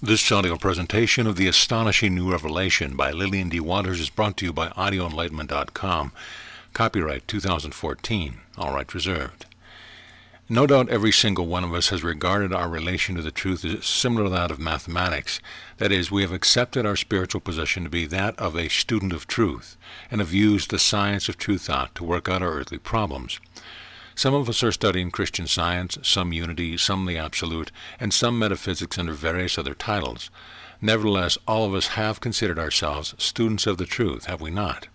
This audio presentation of the Astonishing New Revelation by Lillian DeWaters is brought to you by audioenlightenment.com. Copyright 2014. All rights reserved. No doubt every single one of us has regarded our relation to the truth as similar to that of mathematics. That is, we have accepted our spiritual position to be that of a student of truth, and have used the science of true thought to work out our earthly problems. Some of us are studying Christian Science, some unity, some the absolute, and some metaphysics under various other titles. Nevertheless, all of us have considered ourselves students of the truth, have we not?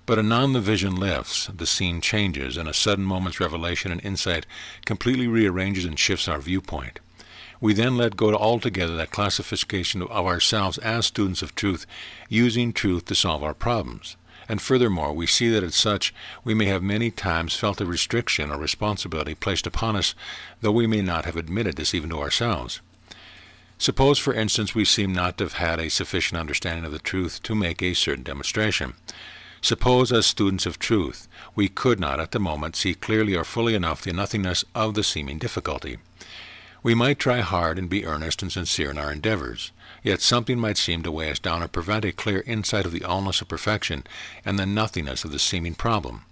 But anon the vision lifts, the scene changes, and a sudden moment's revelation and insight completely rearranges and shifts our viewpoint. We then let go altogether that classification of ourselves as students of truth, using truth to solve our problems. And furthermore, we see that as such, we may have many times felt a restriction or responsibility placed upon us, though we may not have admitted this even to ourselves. Suppose, for instance, we seem not to have had a sufficient understanding of the truth to make a certain demonstration. Suppose, as students of truth, we could not at the moment see clearly or fully enough the nothingness of the seeming difficulty. We might try hard and be earnest and sincere in our endeavors, yet something might seem to weigh us down or prevent a clear insight of the allness of perfection and the nothingness of the seeming problem.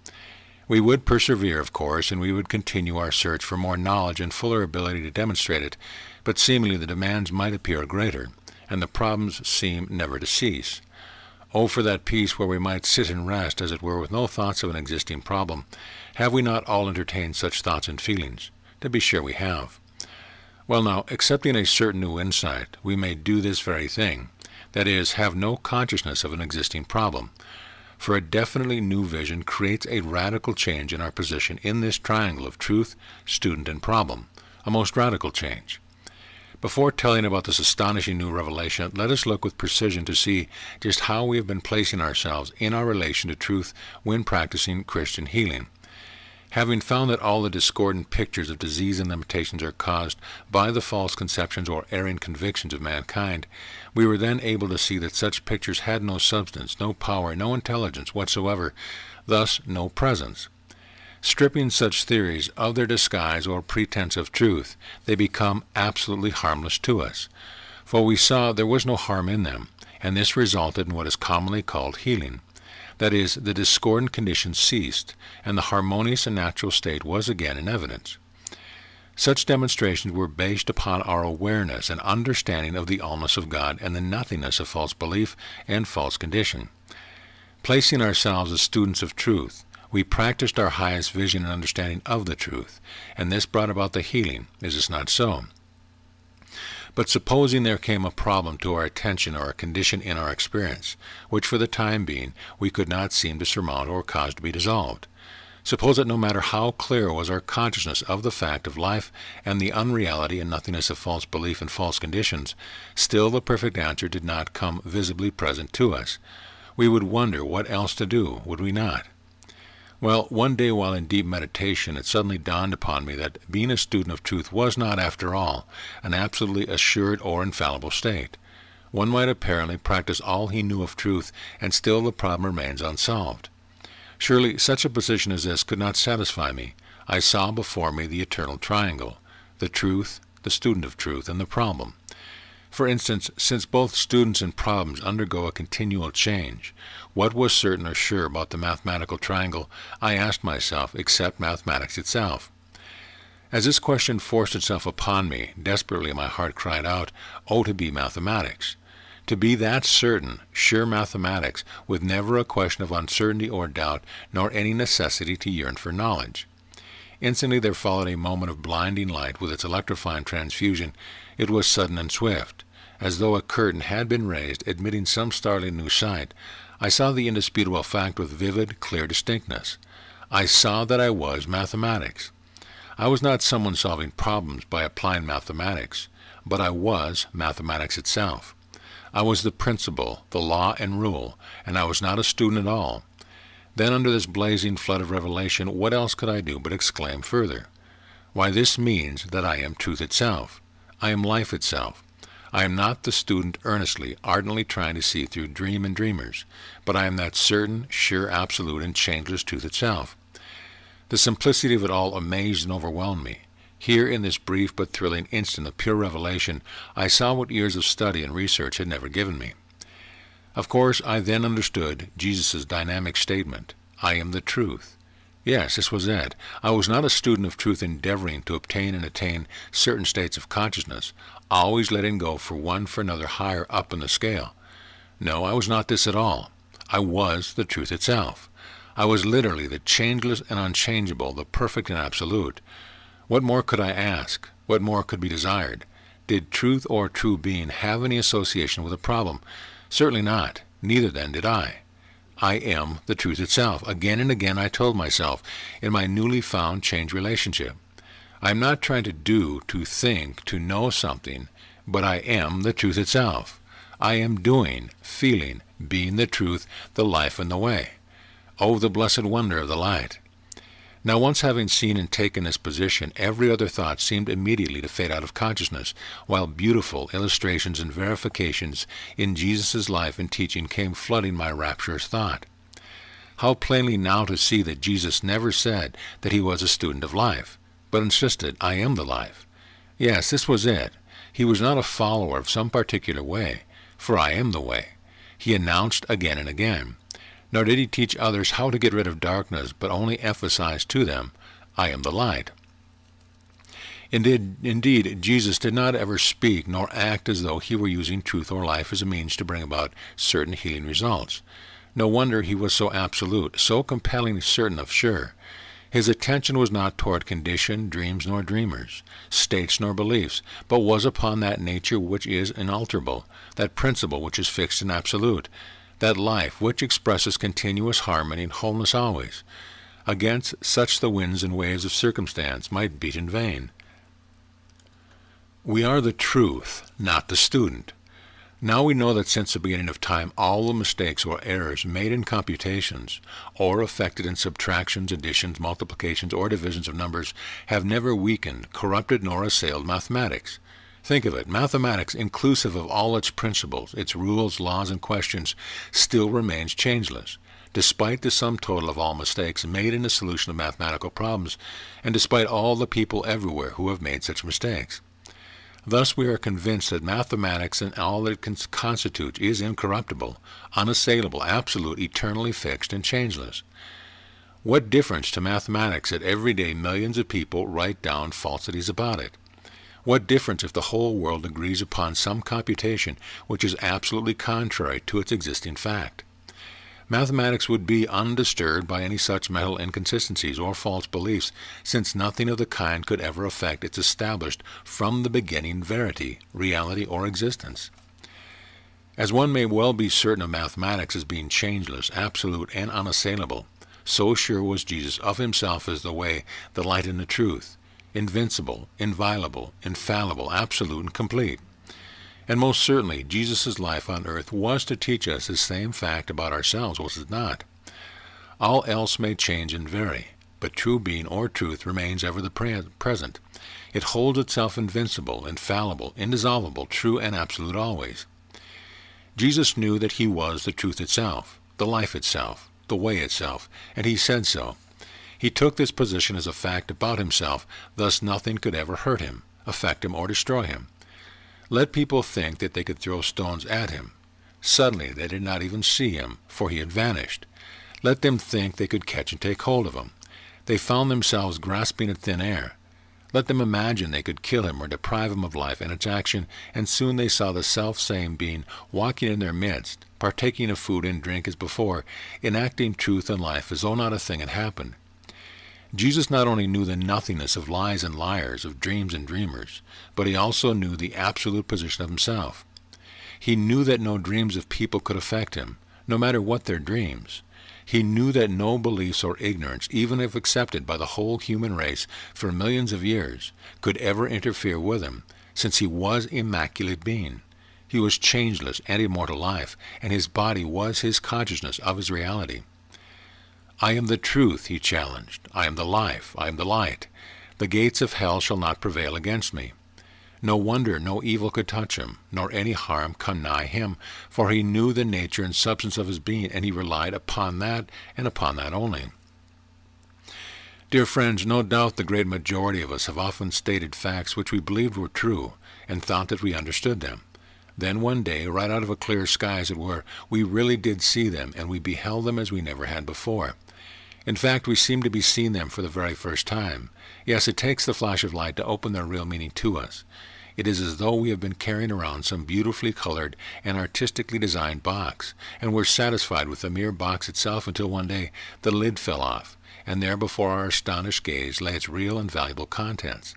We would persevere, of course, and we would continue our search for more knowledge and fuller ability to demonstrate it, but seemingly the demands might appear greater, and the problems seem never to cease. Oh, for that peace where we might sit and rest, as it were, with no thoughts of an existing problem. Have we not all entertained such thoughts and feelings? To be sure we have. Well now, accepting a certain new insight, we may do this very thing, that is, have no consciousness of an existing problem. For a definitely new vision creates a radical change in our position in this triangle of truth, student, and problem, a most radical change. Before telling about this astonishing new revelation, let us look with precision to see just how we have been placing ourselves in our relation to truth when practicing Christian healing. Having found that all the discordant pictures of disease and limitations are caused by the false conceptions or erring convictions of mankind, we were then able to see that such pictures had no substance, no power, no intelligence whatsoever, thus no presence. Stripping such theories of their disguise or pretense of truth, they become absolutely harmless to us. For we saw there was no harm in them, and this resulted in what is commonly called healing. That is, the discordant conditions ceased, and the harmonious and natural state was again in evidence. Such demonstrations were based upon our awareness and understanding of the allness of God and the nothingness of false belief and false condition. Placing ourselves as students of truth, we practiced our highest vision and understanding of the truth, and this brought about the healing. Is this not so? But supposing there came a problem to our attention or a condition in our experience, which for the time being we could not seem to surmount or cause to be dissolved. Suppose that no matter how clear was our consciousness of the fact of life and the unreality and nothingness of false belief and false conditions, still the perfect answer did not come visibly present to us. We would wonder what else to do, would we not? Well, one day while in deep meditation, it suddenly dawned upon me that being a student of truth was not, after all, an absolutely assured or infallible state. One might apparently practice all he knew of truth, and still the problem remains unsolved. Surely such a position as this could not satisfy me. I saw before me the eternal triangle, the truth, the student of truth, and the problem. For instance, since both students and problems undergo a continual change, what was certain or sure about the mathematical triangle, I asked myself, except mathematics itself? As this question forced itself upon me, desperately my heart cried out, oh, to be mathematics! To be that certain, sure mathematics, with never a question of uncertainty or doubt, nor any necessity to yearn for knowledge. Instantly there followed a moment of blinding light with its electrifying transfusion. It was sudden and swift. As though a curtain had been raised, admitting some startling new sight, I saw the indisputable fact with vivid, clear distinctness. I saw that I was mathematics. I was not someone solving problems by applying mathematics, but I was mathematics itself. I was the principle, the law and rule, and I was not a student at all. Then under this blazing flood of revelation, what else could I do but exclaim further? Why, this means that I am truth itself. I am life itself. I am not the student earnestly, ardently trying to see through dream and dreamers, but I am that certain, sure, absolute, and changeless truth itself. The simplicity of it all amazed and overwhelmed me. Here in this brief but thrilling instant of pure revelation, I saw what years of study and research had never given me. Of course, I then understood Jesus' dynamic statement, I am the truth. Yes, this was it. I was not a student of truth endeavoring to obtain and attain certain states of consciousness, always letting go for one for another higher up in the scale. No, I was not this at all. I was the truth itself. I was literally the changeless and unchangeable, the perfect and absolute. What more could I ask? What more could be desired? Did truth or true being have any association with a problem? Certainly not. Neither then did I. I am the truth itself. Again and again I told myself in my newly found changed relationship. I am not trying to do, to think, to know something, but I am the truth itself. I am doing, feeling, being the truth, the life, and the way. Oh, the blessed wonder of the light! Now, once having seen and taken this position, every other thought seemed immediately to fade out of consciousness, while beautiful illustrations and verifications in Jesus' life and teaching came flooding my rapturous thought. How plainly now to see that Jesus never said that he was a student of life, but insisted, I am the life. Yes, this was it. He was not a follower of some particular way, for I am the way. He announced again and again. Nor did he teach others how to get rid of darkness, but only emphasized to them, I am the light. Indeed, Jesus did not ever speak nor act as though he were using truth or life as a means to bring about certain healing results. No wonder he was so absolute, so compellingly certain of sure. His attention was not toward condition, dreams, nor dreamers, states, nor beliefs, but was upon that nature which is inalterable, that principle which is fixed and absolute, that life which expresses continuous harmony and wholeness always. Against such the winds and waves of circumstance might beat in vain. We are the truth, not the student. Now we know that since the beginning of time all the mistakes or errors made in computations, or effected in subtractions, additions, multiplications, or divisions of numbers, have never weakened, corrupted, nor assailed mathematics. Think of it, mathematics, inclusive of all its principles, its rules, laws, and questions, still remains changeless, despite the sum total of all mistakes made in the solution of mathematical problems, and despite all the people everywhere who have made such mistakes. Thus we are convinced that mathematics and all that it constitutes is incorruptible, unassailable, absolute, eternally fixed, and changeless. What difference to mathematics that every day millions of people write down falsities about it? What difference if the whole world agrees upon some computation which is absolutely contrary to its existing fact? Mathematics would be undisturbed by any such mental inconsistencies or false beliefs, since nothing of the kind could ever affect its established from the beginning verity, reality, or existence. As one may well be certain of mathematics as being changeless, absolute, and unassailable, so sure was Jesus of himself as the way, the light, and the truth, invincible, inviolable, infallible, absolute, and complete. And most certainly, Jesus' life on earth was to teach us the same fact about ourselves, was it not? All else may change and vary, but true being or truth remains ever the present. It holds itself invincible, infallible, indissoluble, true, and absolute always. Jesus knew that he was the truth itself, the life itself, the way itself, and he said so. He took this position as a fact about himself, thus nothing could ever hurt him, affect him, or destroy him. Let people think that they could throw stones at him. Suddenly they did not even see him, for he had vanished. Let them think they could catch and take hold of him. They found themselves grasping at thin air. Let them imagine they could kill him or deprive him of life and its action, and soon they saw the self-same being walking in their midst, partaking of food and drink as before, enacting truth and life as though not a thing had happened. Jesus not only knew the nothingness of lies and liars, of dreams and dreamers, but he also knew the absolute position of himself. He knew that no dreams of people could affect him, no matter what their dreams. He knew that no beliefs or ignorance, even if accepted by the whole human race for millions of years, could ever interfere with him, since he was immaculate being. He was changeless and immortal life, and his body was his consciousness of his reality. I am the truth, he challenged. I am the life. I am the light. The gates of hell shall not prevail against me. No wonder no evil could touch him, nor any harm come nigh him, for he knew the nature and substance of his being, and he relied upon that and upon that only. Dear friends, no doubt the great majority of us have often stated facts which we believed were true and thought that we understood them. Then one day, right out of a clear sky as it were, we really did see them, and we beheld them as we never had before. In fact, we seem to be seeing them for the very first time. Yes, it takes the flash of light to open their real meaning to us. It is as though we have been carrying around some beautifully colored and artistically designed box, and were satisfied with the mere box itself until one day the lid fell off, and there before our astonished gaze lay its real and valuable contents.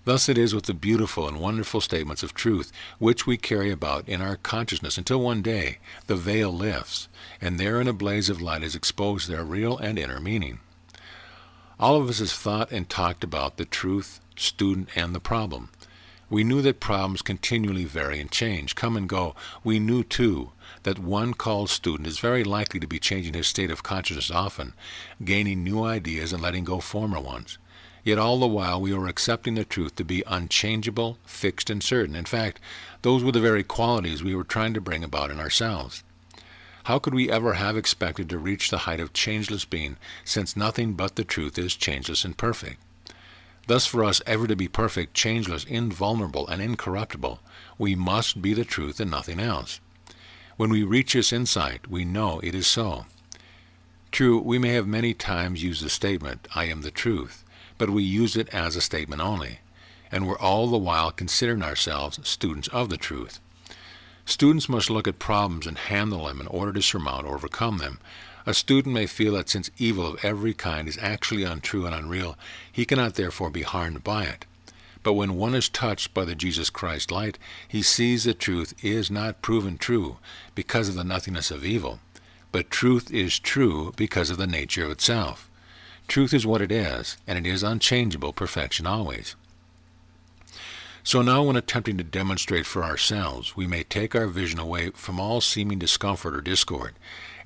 Thus it is with the beautiful and wonderful statements of truth which we carry about in our consciousness until one day the veil lifts, and there in a blaze of light is exposed their real and inner meaning. All of us has thought and talked about the truth, student, and the problem. We knew that problems continually vary and change, come and go. We knew, too, that one called student is very likely to be changing his state of consciousness often, gaining new ideas and letting go former ones. Yet all the while we were accepting the truth to be unchangeable, fixed, and certain. In fact, those were the very qualities we were trying to bring about in ourselves. How could we ever have expected to reach the height of changeless being, since nothing but the truth is changeless and perfect? Thus for us ever to be perfect, changeless, invulnerable, and incorruptible, we must be the truth and nothing else. When we reach this insight, we know it is so. True, we may have many times used the statement, "I am the truth," but we use it as a statement only, and we're all the while considering ourselves students of the truth. Students must look at problems and handle them in order to surmount or overcome them. A student may feel that since evil of every kind is actually untrue and unreal, he cannot therefore be harmed by it. But when one is touched by the Jesus Christ light, he sees that truth is not proven true because of the nothingness of evil, but truth is true because of the nature of itself. Truth is what it is, and it is unchangeable perfection always. So now when attempting to demonstrate for ourselves, we may take our vision away from all seeming discomfort or discord,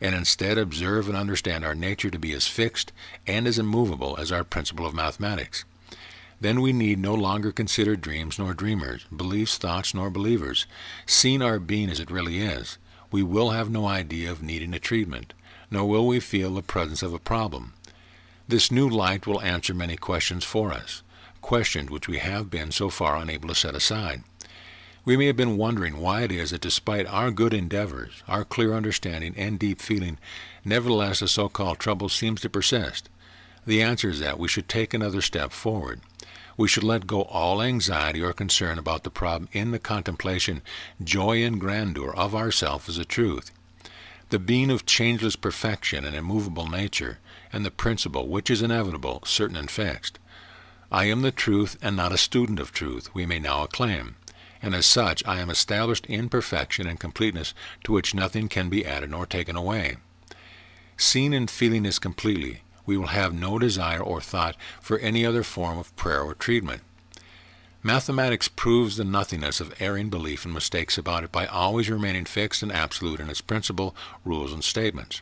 and instead observe and understand our nature to be as fixed and as immovable as our principle of mathematics. Then we need no longer consider dreams nor dreamers, beliefs, thoughts, nor believers. Seeing our being as it really is, we will have no idea of needing a treatment, nor will we feel the presence of a problem. This new light will answer many questions for us, questions which we have been so far unable to set aside. We may have been wondering why it is that despite our good endeavors, our clear understanding, and deep feeling, nevertheless the so-called trouble seems to persist. The answer is that we should take another step forward. We should let go all anxiety or concern about the problem in the contemplation, joy, and grandeur of ourself as a truth. The being of changeless perfection and immovable nature, and the principle which is inevitable, certain, and fixed. I am the truth and not a student of truth, we may now acclaim, and as such I am established in perfection and completeness to which nothing can be added nor taken away. Seeing and feeling this completely, we will have no desire or thought for any other form of prayer or treatment. Mathematics proves the nothingness of erring belief and mistakes about it by always remaining fixed and absolute in its principle, rules, and statements.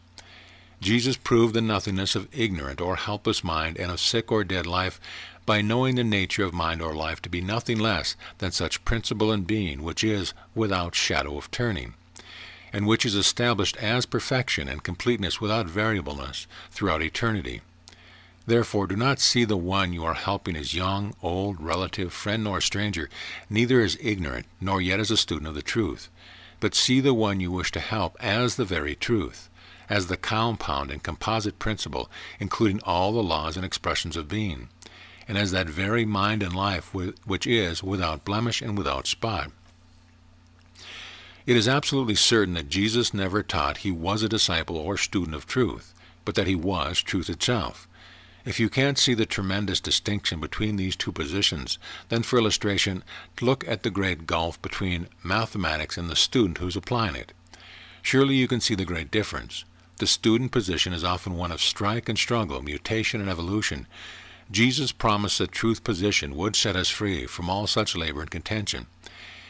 Jesus proved the nothingness of ignorant or helpless mind and of sick or dead life by knowing the nature of mind or life to be nothing less than such principle and being which is without shadow of turning, and which is established as perfection and completeness without variableness throughout eternity. Therefore do not see the one you are helping as young, old, relative, friend, nor stranger, neither as ignorant, nor yet as a student of the truth, but see the one you wish to help as the very truth, as the compound and composite principle, including all the laws and expressions of being, and as that very mind and life which is without blemish and without spot. It is absolutely certain that Jesus never taught he was a disciple or student of truth, but that he was truth itself. If you can't see the tremendous distinction between these two positions, then for illustration, look at the great gulf between mathematics and the student who's applying it. Surely you can see the great difference. The student position is often one of strike and struggle, mutation and evolution. Jesus promised the truth position would set us free from all such labor and contention.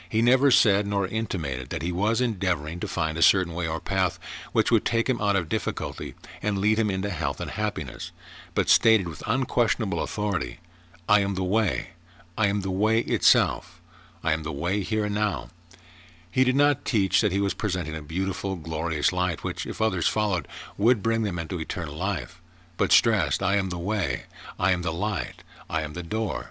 He never said nor intimated that he was endeavoring to find a certain way or path which would take him out of difficulty and lead him into health and happiness, but stated with unquestionable authority, I am the way. I am the way itself. I am the way here and now. He did not teach that he was presenting a beautiful, glorious light which, if others followed, would bring them into eternal life, but stressed, I am the way, I am the light, I am the door.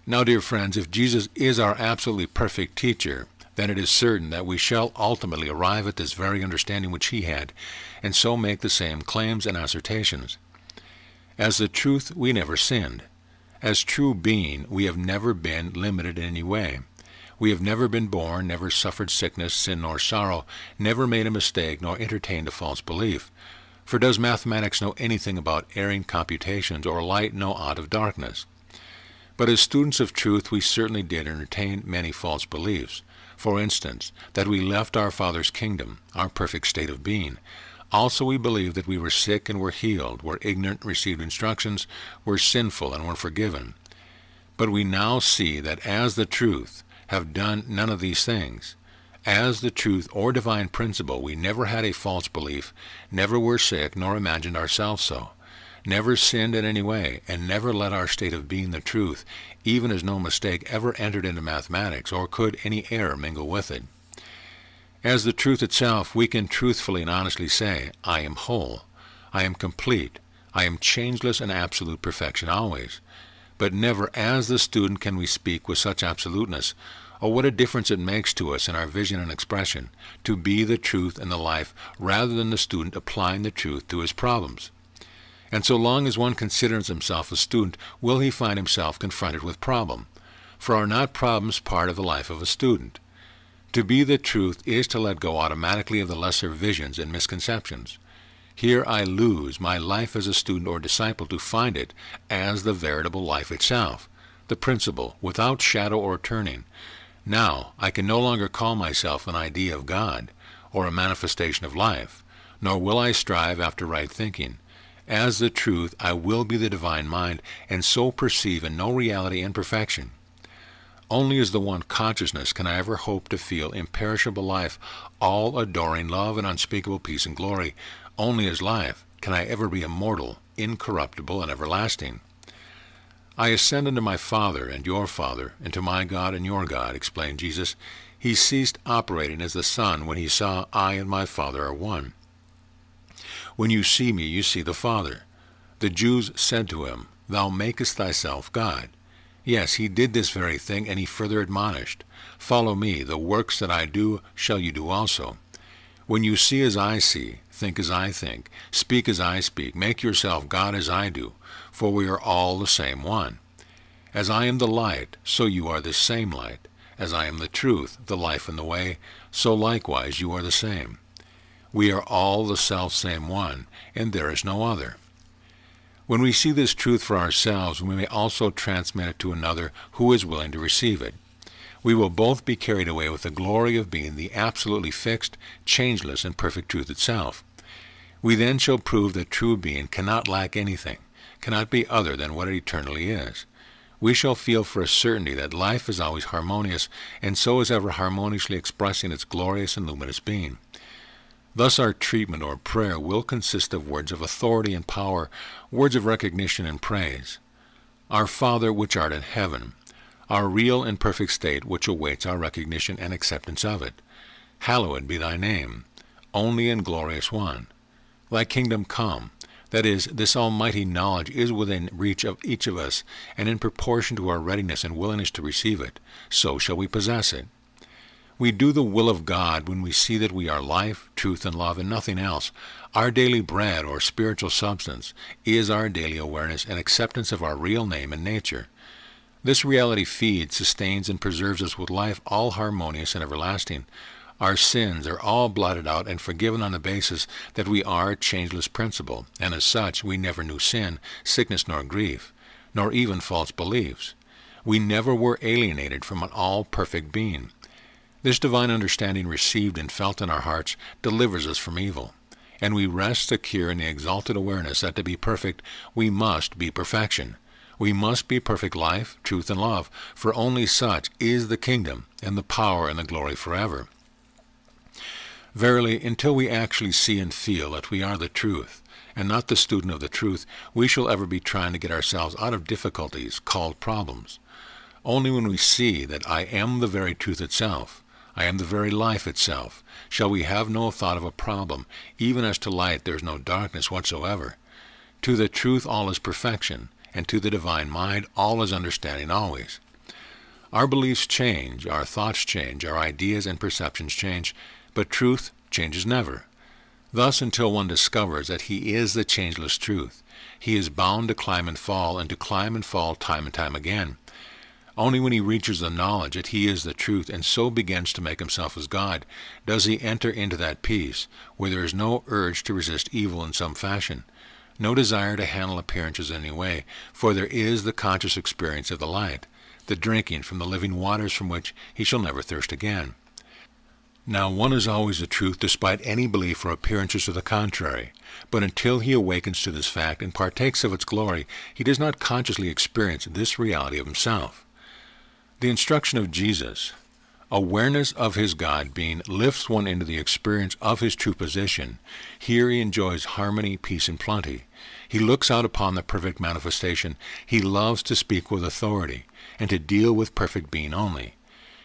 Now, dear friends, if Jesus is our absolutely perfect teacher, then it is certain that we shall ultimately arrive at this very understanding which he had, and so make the same claims and assertions. As the truth, we never sinned. As true being, we have never been limited in any way. We have never been born, never suffered sickness, sin, nor sorrow, never made a mistake, nor entertained a false belief. For does mathematics know anything about erring computations, or light know aught of darkness? But as students of truth, we certainly did entertain many false beliefs. For instance, that we left our Father's kingdom, our perfect state of being. Also we believed that we were sick and were healed, were ignorant, received instructions, were sinful, and were forgiven. But we now see that as the truth, have done none of these things. As the truth or divine principle, we never had a false belief, never were sick, nor imagined ourselves so, never sinned in any way, and never let our state of being the truth, even as no mistake ever entered into mathematics, or could any error mingle with it. As the truth itself, we can truthfully and honestly say, I am whole, I am complete, I am changeless and absolute perfection always. But never as the student can we speak with such absoluteness. Oh, what a difference it makes to us in our vision and expression, to be the truth and the life, rather than the student applying the truth to his problems. And so long as one considers himself a student, will he find himself confronted with problem. For are not problems part of the life of a student? To be the truth is to let go automatically of the lesser visions and misconceptions. Here I lose my life as a student or disciple to find it as the veritable life itself, the principle, without shadow or turning. Now I can no longer call myself an idea of God, or a manifestation of life, nor will I strive after right thinking. As the truth, I will be the divine mind, and so perceive in no reality and perfection. Only as the one consciousness can I ever hope to feel imperishable life, all adoring love and unspeakable peace and glory. Only as life can I ever be immortal, incorruptible, and everlasting. I ascend unto my Father and your Father, and to my God and your God, explained Jesus. He ceased operating as the Son when he saw I and my Father are one. When you see me, you see the Father. The Jews said to him, Thou makest thyself God. Yes, he did this very thing, and he further admonished, Follow me, the works that I do shall you do also. When you see as I see, think as I think, speak as I speak, make yourself God as I do, for we are all the same one. As I am the light, so you are this same light. As I am the truth, the life and the way, so likewise you are the same. We are all the self-same one, and there is no other. When we see this truth for ourselves, we may also transmit it to another who is willing to receive it. We will both be carried away with the glory of being the absolutely fixed, changeless, and perfect truth itself. We then shall prove that true being cannot lack anything, cannot be other than what it eternally is. We shall feel for a certainty that life is always harmonious, and so is ever harmoniously expressing its glorious and luminous being. Thus our treatment or prayer will consist of words of authority and power, words of recognition and praise. Our Father which art in heaven, our real and perfect state which awaits our recognition and acceptance of it. Hallowed be thy name, only and glorious one. Thy kingdom come, that is, this almighty knowledge is within reach of each of us, and in proportion to our readiness and willingness to receive it, so shall we possess it. We do the will of God when we see that we are life, truth, and love, and nothing else. Our daily bread, or spiritual substance, is our daily awareness and acceptance of our real name and nature. This reality feeds, sustains, and preserves us with life all harmonious and everlasting. Our sins are all blotted out and forgiven on the basis that we are a changeless principle, and as such we never knew sin, sickness, nor grief, nor even false beliefs. We never were alienated from an all-perfect being. This divine understanding received and felt in our hearts delivers us from evil, and we rest secure in the exalted awareness that to be perfect we must be perfection. We must be perfect life, truth, and love, for only such is the kingdom and the power and the glory forever. Verily, until we actually see and feel that we are the truth, and not the student of the truth, we shall ever be trying to get ourselves out of difficulties called problems. Only when we see that I am the very truth itself, I am the very life itself, shall we have no thought of a problem, even as to light there is no darkness whatsoever. To the truth all is perfection, and to the divine mind all is understanding always. Our beliefs change, our thoughts change, our ideas and perceptions change, but truth changes never. Thus, until one discovers that he is the changeless truth, he is bound to climb and fall, and to climb and fall time and time again. Only when he reaches the knowledge that he is the truth, and so begins to make himself as God, does he enter into that peace, where there is no urge to resist evil in some fashion, no desire to handle appearances in any way, for there is the conscious experience of the light, the drinking from the living waters from which he shall never thirst again. Now one is always the truth despite any belief or appearances to the contrary, but until he awakens to this fact and partakes of its glory, he does not consciously experience this reality of himself. The instruction of Jesus, awareness of his God being, lifts one into the experience of his true position. Here he enjoys harmony, peace, and plenty. He looks out upon the perfect manifestation. He loves to speak with authority, and to deal with perfect being only.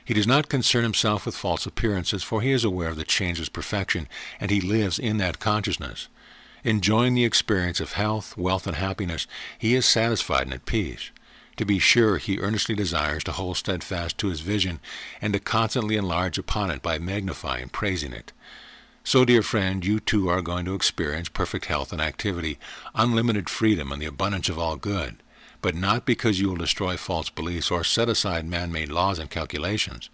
He does not concern himself with false appearances, for he is aware of the changeless perfection, and he lives in that consciousness. Enjoying the experience of health, wealth, and happiness, he is satisfied and at peace. To be sure, he earnestly desires to hold steadfast to his vision, and to constantly enlarge upon it by magnifying and praising it. So, dear friend, you too are going to experience perfect health and activity, unlimited freedom, and the abundance of all good, but not because you will destroy false beliefs or set aside man-made laws and calculations.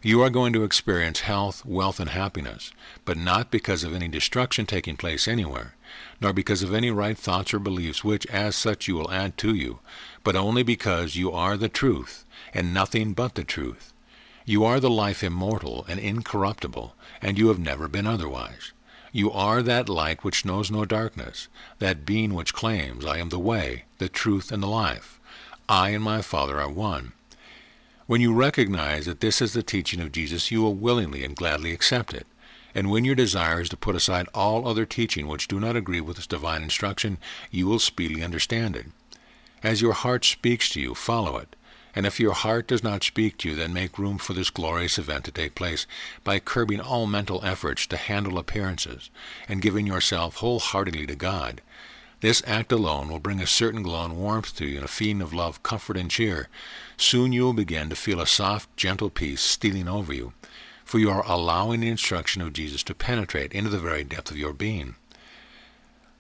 You are going to experience health, wealth, and happiness, but not because of any destruction taking place anywhere, nor because of any right thoughts or beliefs which as such you will add to you, but only because you are the truth, and nothing but the truth. You are the life immortal and incorruptible, and you have never been otherwise. You are that light which knows no darkness, that being which claims, I am the way, the truth, and the life. I and my Father are one. When you recognize that this is the teaching of Jesus, you will willingly and gladly accept it. And when your desire is to put aside all other teaching which do not agree with this divine instruction, you will speedily understand it. As your heart speaks to you, follow it. And if your heart does not speak to you, then make room for this glorious event to take place by curbing all mental efforts to handle appearances and giving yourself wholeheartedly to God. This act alone will bring a certain glow and warmth to you and a feeling of love, comfort, and cheer. Soon you will begin to feel a soft, gentle peace stealing over you, for you are allowing the instruction of Jesus to penetrate into the very depth of your being.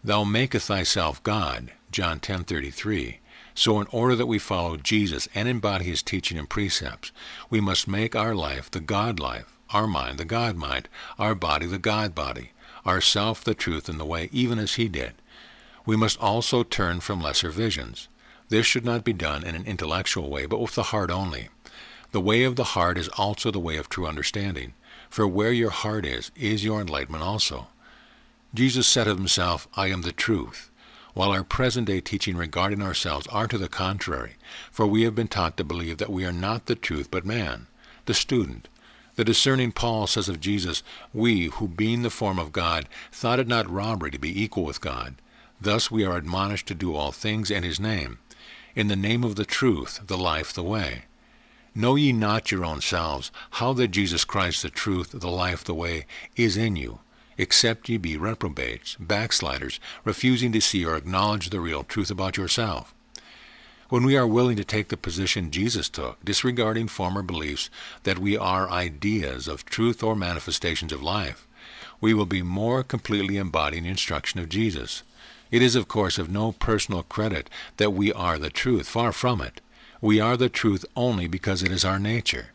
Thou makest thyself God, John 10:33. So in order that we follow Jesus and embody his teaching and precepts, we must make our life the God life, our mind the God mind, our body the God body, our self the truth and the way, even as he did. We must also turn from lesser visions. This should not be done in an intellectual way, but with the heart only. The way of the heart is also the way of true understanding, for where your heart is your enlightenment also. Jesus said of himself, I am the truth, while our present-day teaching regarding ourselves are to the contrary, for we have been taught to believe that we are not the truth but man, the student. The discerning Paul says of Jesus, we, who being the form of God, thought it not robbery to be equal with God. Thus we are admonished to do all things in his name, in the name of the truth, the life, the way. Know ye not your own selves, how that Jesus Christ, the truth, the life, the way, is in you, except ye be reprobates, backsliders, refusing to see or acknowledge the real truth about yourself. When we are willing to take the position Jesus took, disregarding former beliefs that we are ideas of truth or manifestations of life, we will be more completely embodying the instruction of Jesus. It is, of course, of no personal credit that we are the truth. Far from it. We are the truth only because it is our nature.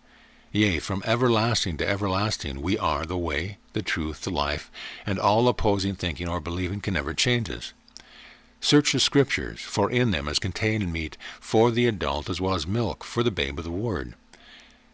Yea, from everlasting to everlasting, we are the way, the truth, the life, and all opposing thinking or believing can never change us. Search the Scriptures, for in them is contained meat for the adult as well as milk for the babe of the Word.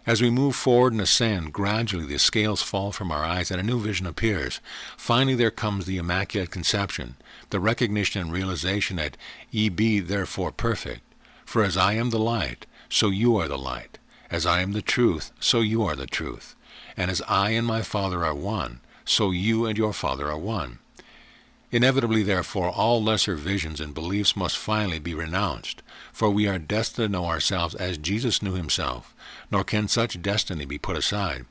As we move forward and ascend, gradually the scales fall from our eyes and a new vision appears. Finally there comes the Immaculate Conception, the recognition and realization that ye be therefore perfect. For as I am the light, so you are the light. As I am the truth, so you are the truth. And as I and my Father are one, so you and your Father are one. Inevitably, therefore, all lesser visions and beliefs must finally be renounced, for we are destined to know ourselves as Jesus knew himself, nor can such destiny be put aside.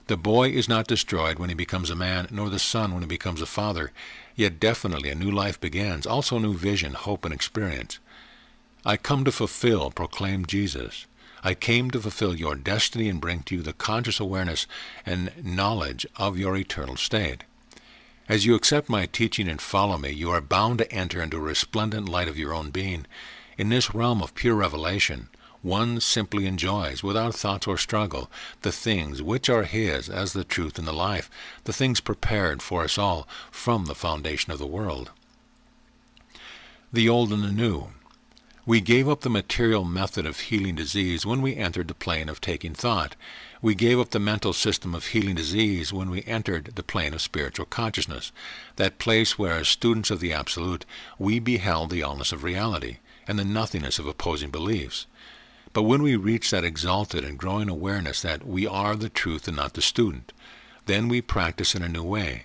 The boy is not destroyed when he becomes a man, nor the son when he becomes a father, yet definitely a new life begins, also new vision, hope, and experience. I come to fulfill, proclaimed Jesus. I came to fulfill your destiny and bring to you the conscious awareness and knowledge of your eternal state. As you accept my teaching and follow me, you are bound to enter into a resplendent light of your own being. In this realm of pure revelation, one simply enjoys, without thoughts or struggle, the things which are his as the truth and the life, the things prepared for us all from the foundation of the world. The old and the new. We gave up the material method of healing disease when we entered the plane of taking thought. We gave up the mental system of healing disease when we entered the plane of spiritual consciousness, that place where, as students of the Absolute, we beheld the allness of reality and the nothingness of opposing beliefs. But when we reach that exalted and growing awareness that we are the truth and not the student, then we practice in a new way.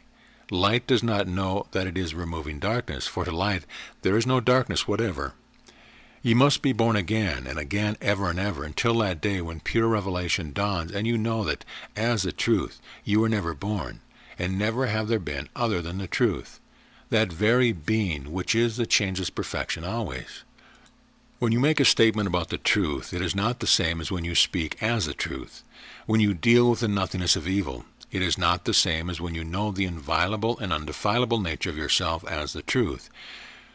Light does not know that it is removing darkness, for to light there is no darkness whatever. You must be born again and again ever and ever until that day when pure revelation dawns and you know that, as the truth, you were never born, and never have there been other than the truth, that very being which is the changeless perfection always. When you make a statement about the truth, it is not the same as when you speak as the truth. When you deal with the nothingness of evil, it is not the same as when you know the inviolable and undefilable nature of yourself as the truth.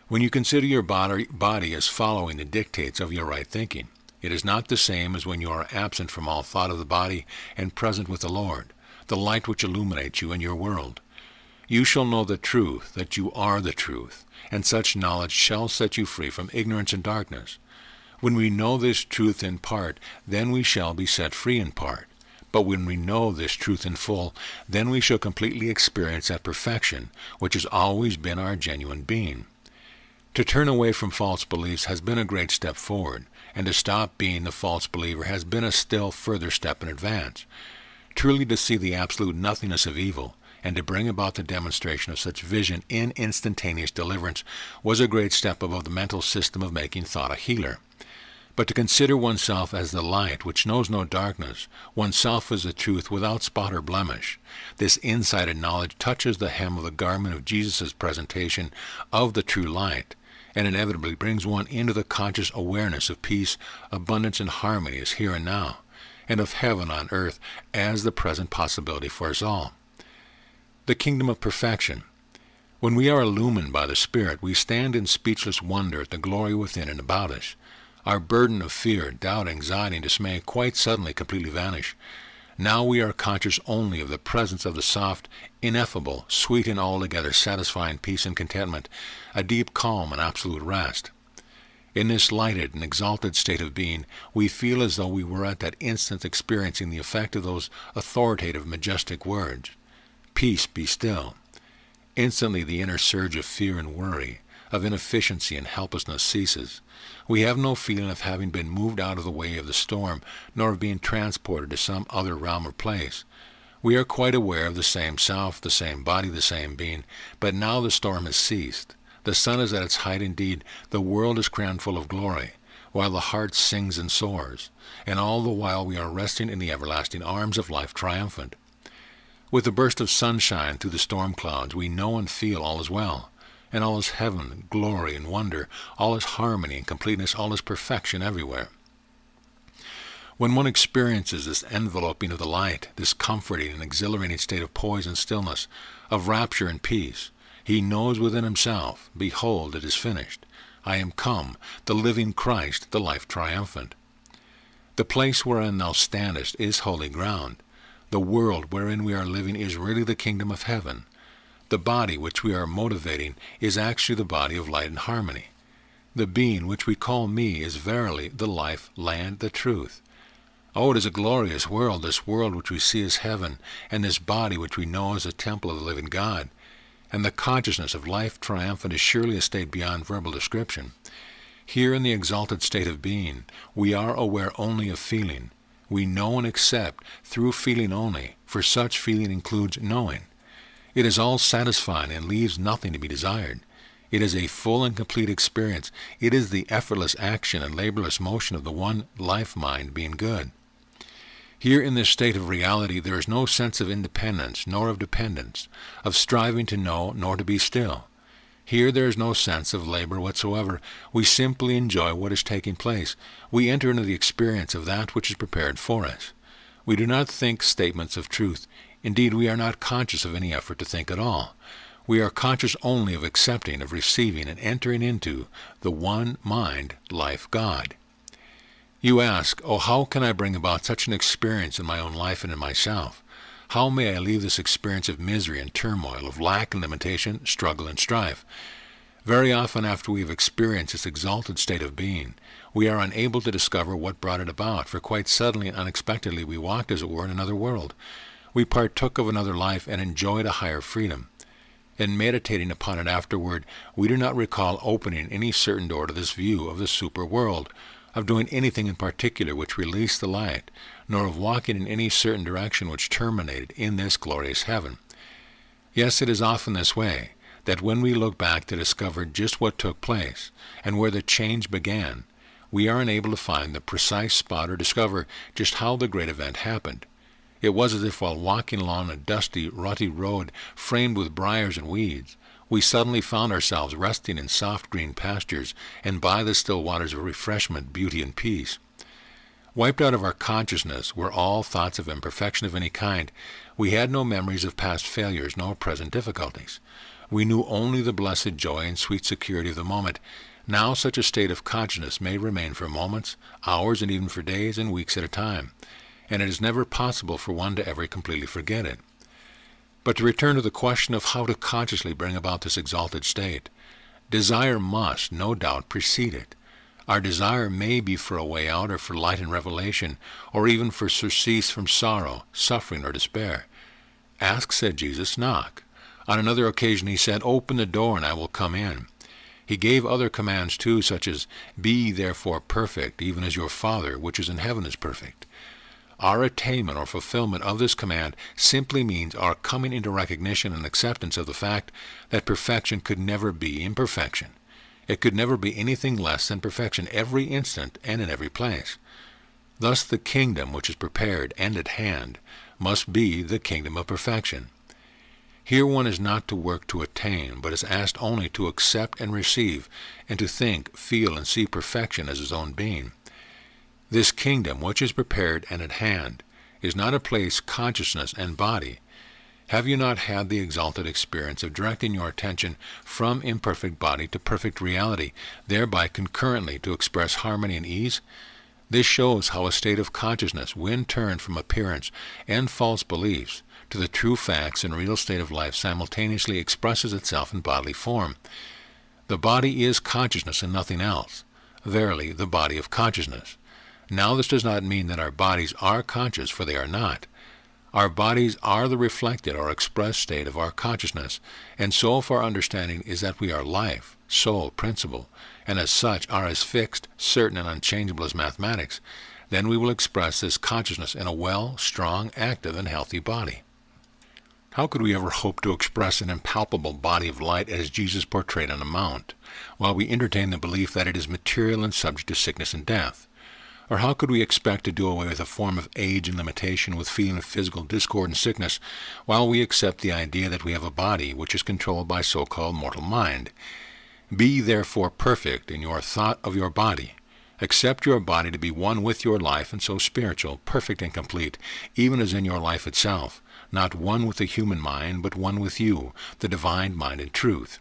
When you consider your body as following the dictates of your right thinking, it is not the same as when you are absent from all thought of the body and present with the Lord, the light which illuminates you and your world. You shall know the truth, that you are the truth, and such knowledge shall set you free from ignorance and darkness. When we know this truth in part, then we shall be set free in part. But when we know this truth in full, then we shall completely experience that perfection, which has always been our genuine being. To turn away from false beliefs has been a great step forward, and to stop being the false believer has been a still further step in advance. Truly to see the absolute nothingness of evil, and to bring about the demonstration of such vision in instantaneous deliverance, was a great step above the mental system of making thought a healer. But to consider oneself as the light which knows no darkness, oneself as the truth without spot or blemish, this insighted knowledge touches the hem of the garment of Jesus' presentation of the true light, and inevitably brings one into the conscious awareness of peace, abundance, and harmony as here and now, and of heaven on earth as the present possibility for us all. The kingdom of perfection. When we are illumined by the Spirit, we stand in speechless wonder at the glory within and about us. Our burden of fear, doubt, anxiety, and dismay quite suddenly completely vanish. Now we are conscious only of the presence of the soft, ineffable, sweet, and altogether satisfying peace and contentment, a deep calm and absolute rest. In this lighted and exalted state of being, we feel as though we were at that instant experiencing the effect of those authoritative, majestic words, "Peace, be still." Instantly the inner surge of fear and worry, of inefficiency and helplessness ceases. We have no feeling of having been moved out of the way of the storm, nor of being transported to some other realm or place. We are quite aware of the same self, the same body, the same being, but now the storm has ceased. The sun is at its height indeed, the world is crowned full of glory, while the heart sings and soars, and all the while we are resting in the everlasting arms of life triumphant. With the burst of sunshine through the storm clouds, we know and feel all is well, and all is heaven, glory, and wonder, all is harmony and completeness, all is perfection everywhere. When one experiences this enveloping of the light, this comforting and exhilarating state of poise and stillness, of rapture and peace, he knows within himself, "Behold, it is finished. I am come, the living Christ, the life triumphant." The place wherein thou standest is holy ground. The world wherein we are living is really the kingdom of heaven. The body which we are motivating is actually the body of light and harmony. The being which we call me is verily the life, land, the truth. Oh, it is a glorious world, this world which we see as heaven, and this body which we know as a temple of the living God. And the consciousness of life triumphant is surely a state beyond verbal description. Here in the exalted state of being, we are aware only of feeling. We know and accept through feeling only, for such feeling includes knowing. It is all satisfying and leaves nothing to be desired. It is a full and complete experience. It is the effortless action and laborless motion of the one life mind being good. Here in this state of reality there is no sense of independence, nor of dependence, of striving to know, nor to be still. Here there is no sense of labor whatsoever. We simply enjoy what is taking place. We enter into the experience of that which is prepared for us. We do not think statements of truth. Indeed, we are not conscious of any effort to think at all. We are conscious only of accepting, of receiving, and entering into the one mind, life God. You ask, oh, how can I bring about such an experience in my own life and in myself? How may I leave this experience of misery and turmoil, of lack and limitation, struggle and strife? Very often after we have experienced this exalted state of being, we are unable to discover what brought it about, for quite suddenly and unexpectedly we walked, as it were, in another world. We partook of another life and enjoyed a higher freedom. In meditating upon it afterward, we do not recall opening any certain door to this view of the super world, of doing anything in particular which released the light, nor of walking in any certain direction which terminated in this glorious heaven. Yes, it is often this way, that when we look back to discover just what took place, and where the change began, we are unable to find the precise spot or discover just how the great event happened. It was as if while walking along a dusty, rutty road framed with briars and weeds, we suddenly found ourselves resting in soft green pastures and by the still waters of refreshment, beauty, and peace. Wiped out of our consciousness were all thoughts of imperfection of any kind. We had no memories of past failures, nor present difficulties. We knew only the blessed joy and sweet security of the moment. Now such a state of consciousness may remain for moments, hours, and even for days and weeks at a time, and it is never possible for one to ever completely forget it. But to return to the question of how to consciously bring about this exalted state, desire must, no doubt, precede it. Our desire may be for a way out, or for light and revelation, or even for surcease from sorrow, suffering, or despair. Ask, said Jesus, knock. On another occasion he said, open the door and I will come in. He gave other commands too, such as, be ye therefore perfect, even as your Father which is in heaven is perfect. Our attainment or fulfillment of this command simply means our coming into recognition and acceptance of the fact that perfection could never be imperfection. It could never be anything less than perfection every instant and in every place. Thus the kingdom which is prepared and at hand must be the kingdom of perfection. Here one is not to work to attain, but is asked only to accept and receive, and to think, feel, and see perfection as his own being. This kingdom, which is prepared and at hand, is not a place, consciousness, and body. Have you not had the exalted experience of directing your attention from imperfect body to perfect reality, thereby concurrently to express harmony and ease? This shows how a state of consciousness, when turned from appearance and false beliefs to the true facts and real state of life, simultaneously expresses itself in bodily form. The body is consciousness and nothing else. Verily, the body of consciousness. Now this does not mean that our bodies are conscious, for they are not. Our bodies are the reflected or expressed state of our consciousness, and so if our understanding is that we are life, soul, principle, and as such are as fixed, certain, and unchangeable as mathematics, then we will express this consciousness in a well, strong, active, and healthy body. How could we ever hope to express an impalpable body of light as Jesus portrayed on the mount, while we entertain the belief that it is material and subject to sickness and death? Or how could we expect to do away with a form of age and limitation with feeling of physical discord and sickness, while we accept the idea that we have a body which is controlled by so-called mortal mind? Be therefore perfect in your thought of your body. Accept your body to be one with your life, and so spiritual, perfect and complete, even as in your life itself, not one with the human mind, but one with you, the divine mind and truth.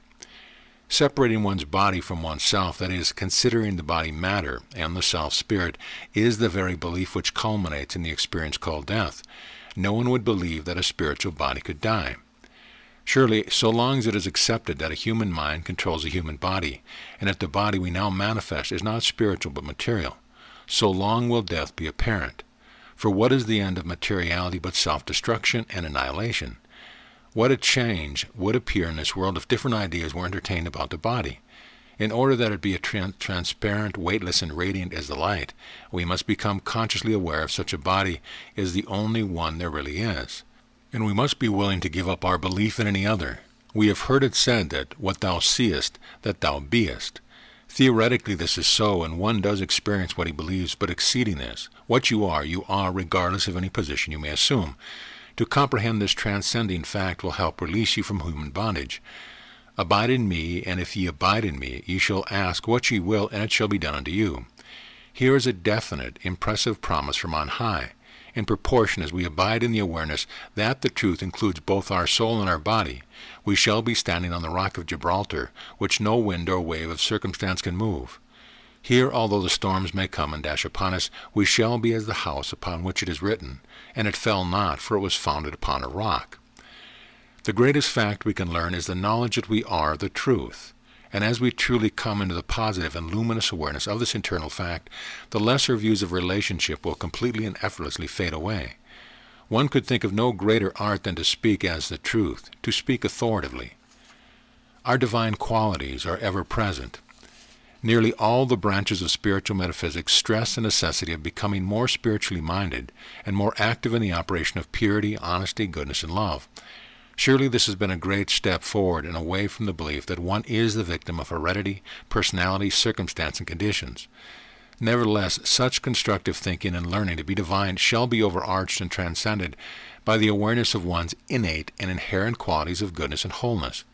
Separating one's body from oneself, that is, considering the body matter and the self-spirit, is the very belief which culminates in the experience called death. No one would believe that a spiritual body could die. Surely, so long as it is accepted that a human mind controls a human body, and that the body we now manifest is not spiritual but material, so long will death be apparent. For what is the end of materiality but self-destruction and annihilation? What a change would appear in this world if different ideas were entertained about the body. In order that it be a transparent, weightless, and radiant as the light, we must become consciously aware of such a body as the only one there really is. And we must be willing to give up our belief in any other. We have heard it said that what thou seest, that thou beest. Theoretically this is so, and one does experience what he believes, but exceeding this, What you are regardless of any position you may assume. To comprehend this transcending fact will help release you from human bondage. Abide in me, and if ye abide in me, ye shall ask what ye will, and it shall be done unto you. Here is a definite, impressive promise from on high. In proportion as we abide in the awareness that the truth includes both our soul and our body, we shall be standing on the rock of Gibraltar, which no wind or wave of circumstance can move. Here, although the storms may come and dash upon us, we shall be as the house upon which it is written, and it fell not, for it was founded upon a rock. The greatest fact we can learn is the knowledge that we are the truth. And as we truly come into the positive and luminous awareness of this internal fact, the lesser views of relationship will completely and effortlessly fade away. One could think of no greater art than to speak as the truth, to speak authoritatively. Our divine qualities are ever present. Nearly all the branches of spiritual metaphysics stress the necessity of becoming more spiritually minded and more active in the operation of purity, honesty, goodness, and love. Surely this has been a great step forward and away from the belief that one is the victim of heredity, personality, circumstance, and conditions. Nevertheless, such constructive thinking and learning to be divine shall be overarched and transcended by the awareness of one's innate and inherent qualities of goodness and wholeness.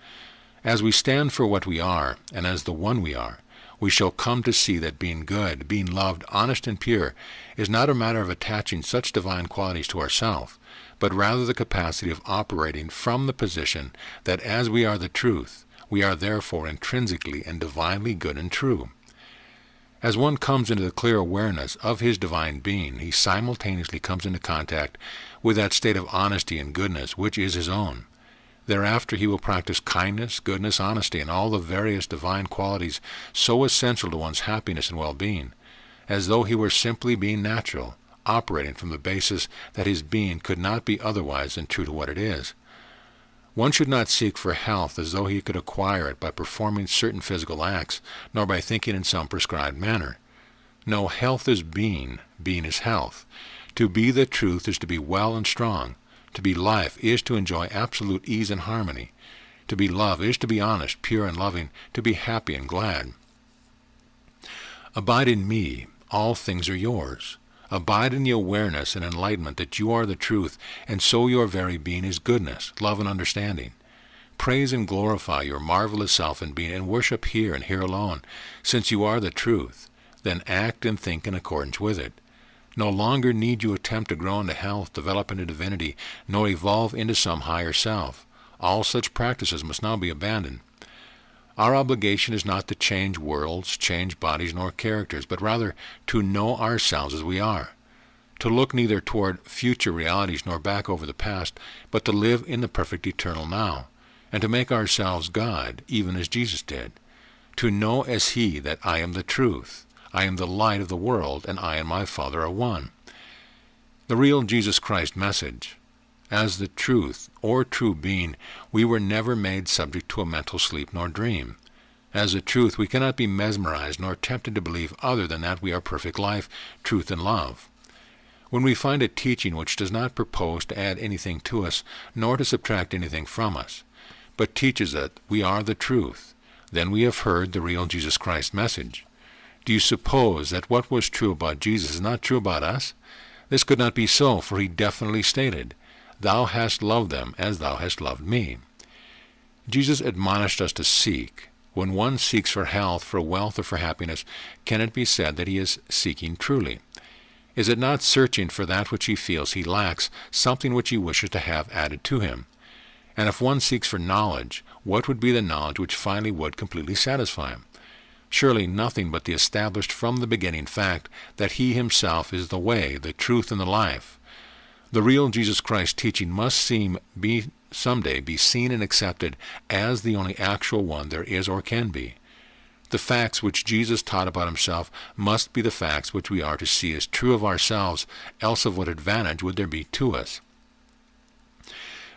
As we stand for what we are, and as the one we are, we shall come to see that being good, being loved, honest, and pure is not a matter of attaching such divine qualities to ourselves, but rather the capacity of operating from the position that as we are the truth, we are therefore intrinsically and divinely good and true. As one comes into the clear awareness of his divine being, he simultaneously comes into contact with that state of honesty and goodness which is his own. Thereafter he will practice kindness, goodness, honesty, and all the various divine qualities so essential to one's happiness and well-being, as though he were simply being natural, operating from the basis that his being could not be otherwise than true to what it is. One should not seek for health as though he could acquire it by performing certain physical acts, nor by thinking in some prescribed manner. No, health is being, being is health. To be the truth is to be well and strong. To be life is to enjoy absolute ease and harmony. To be love is to be honest, pure, and loving, to be happy and glad. Abide in me, all things are yours. Abide in the awareness and enlightenment that you are the truth, and so your very being is goodness, love, and understanding. Praise and glorify your marvelous self and being, and worship here and here alone, since you are the truth. Then act and think in accordance with it. No longer need you attempt to grow into health, develop into divinity, nor evolve into some higher self. All such practices must now be abandoned. Our obligation is not to change worlds, change bodies, nor characters, but rather to know ourselves as we are, to look neither toward future realities nor back over the past, but to live in the perfect eternal now, and to make ourselves God, even as Jesus did, to know as he that I am the truth, I am the light of the world, and I and my Father are one. The real Jesus Christ message. As the truth, or true being, we were never made subject to a mental sleep nor dream. As the truth, we cannot be mesmerized nor tempted to believe other than that we are perfect life, truth, and love. When we find a teaching which does not propose to add anything to us, nor to subtract anything from us, but teaches that we are the truth, then we have heard the real Jesus Christ message. Do you suppose that what was true about Jesus is not true about us? This could not be so, for he definitely stated, "Thou hast loved them as thou hast loved me." Jesus admonished us to seek. When one seeks for health, for wealth, or for happiness, can it be said that he is seeking truly? Is it not searching for that which he feels he lacks, something which he wishes to have added to him? And if one seeks for knowledge, what would be the knowledge which finally would completely satisfy him? Surely nothing but the established from the beginning fact that he himself is the way, the truth, and the life. The real Jesus Christ teaching must someday be seen and accepted as the only actual one there is or can be. The facts which Jesus taught about himself must be the facts which we are to see as true of ourselves, else of what advantage would there be to us?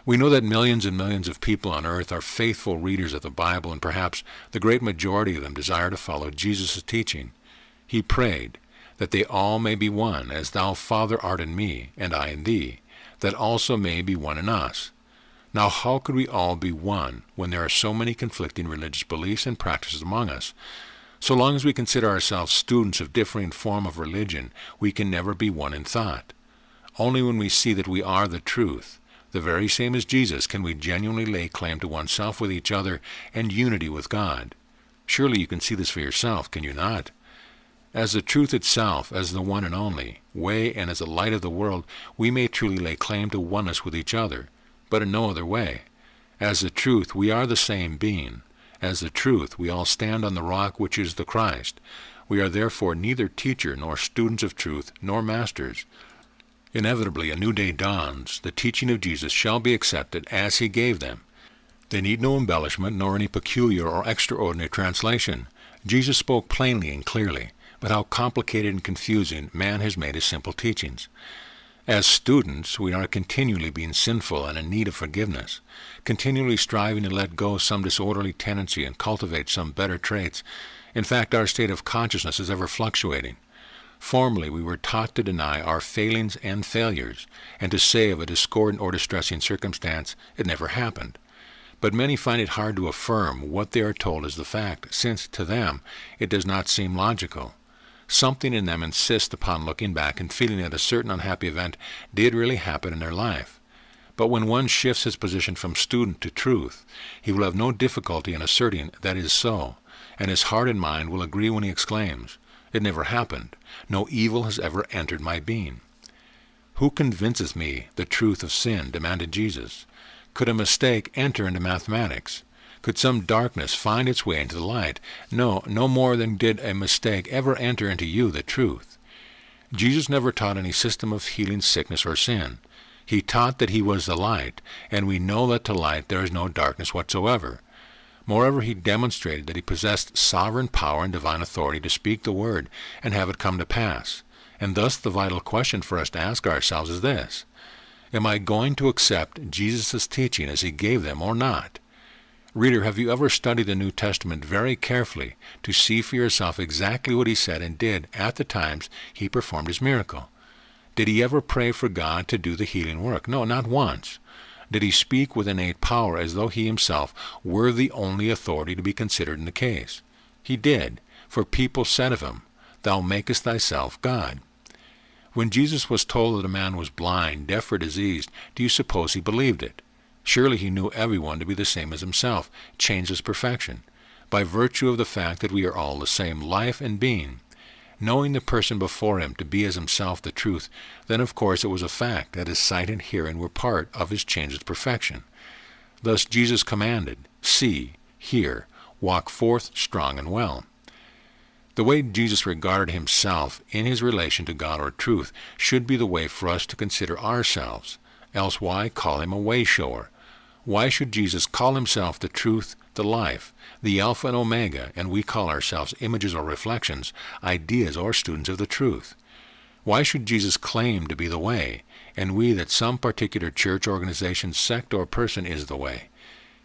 We know that millions and millions of people on earth are faithful readers of the Bible, and perhaps the great majority of them desire to follow Jesus' teaching. He prayed, that they all may be one, as thou, Father, art in me, and I in thee, that also may be one in us. Now how could we all be one when there are so many conflicting religious beliefs and practices among us? So long as we consider ourselves students of differing form of religion, we can never be one in thought. Only when we see that we are the truth, the very same as Jesus, can we genuinely lay claim to oneself with each other and unity with God. Surely you can see this for yourself, can you not? As the truth itself, as the one and only way, and as the light of the world, we may truly lay claim to oneness with each other, but in no other way. As the truth, we are the same being. As the truth, we all stand on the rock which is the Christ. We are therefore neither teacher nor students of truth nor masters. Inevitably a new day dawns. The teaching of Jesus shall be accepted as he gave them. They need no embellishment nor any peculiar or extraordinary translation. Jesus spoke plainly and clearly, but how complicated and confusing man has made his simple teachings. As students, we are continually being sinful and in need of forgiveness, continually striving to let go some disorderly tendency and cultivate some better traits. In fact, our state of consciousness is ever fluctuating. Formerly, we were taught to deny our failings and failures, and to say of a discordant or distressing circumstance, it never happened. But many find it hard to affirm what they are told is the fact, since to them it does not seem logical. Something in them insists upon looking back and feeling that a certain unhappy event did really happen in their life. But when one shifts his position from student to truth, he will have no difficulty in asserting that is so, and his heart and mind will agree when he exclaims, "It never happened. No evil has ever entered my being." "Who convinceth me the truth of sin?" demanded Jesus. Could a mistake enter into mathematics? Could some darkness find its way into the light? No, no more than did a mistake ever enter into you, the truth. Jesus never taught any system of healing sickness or sin. He taught that he was the light, and we know that to light there is no darkness whatsoever. Moreover, he demonstrated that he possessed sovereign power and divine authority to speak the word and have it come to pass. And thus the vital question for us to ask ourselves is this: am I going to accept Jesus' teaching as he gave them or not? Reader, have you ever studied the New Testament very carefully to see for yourself exactly what he said and did at the times he performed his miracle? Did he ever pray for God to do the healing work? No, not once. Did he speak with innate power as though he himself were the only authority to be considered in the case? He did, for people said of him, "Thou makest thyself God." When Jesus was told that a man was blind, deaf, or diseased, do you suppose he believed it? Surely he knew everyone to be the same as himself, changeless perfection, by virtue of the fact that we are all the same life and being. Knowing the person before him to be as himself the truth, then of course it was a fact that his sight and hearing were part of his changeless perfection. Thus Jesus commanded, "See, hear, walk forth strong and well." The way Jesus regarded himself in his relation to God or truth should be the way for us to consider ourselves. Else why call him a way-shower? Why should Jesus call himself the truth, the life, the Alpha and Omega, and we call ourselves images or reflections, ideas or students of the truth? Why should Jesus claim to be the way, and we that some particular church, organization, sect, or person is the way?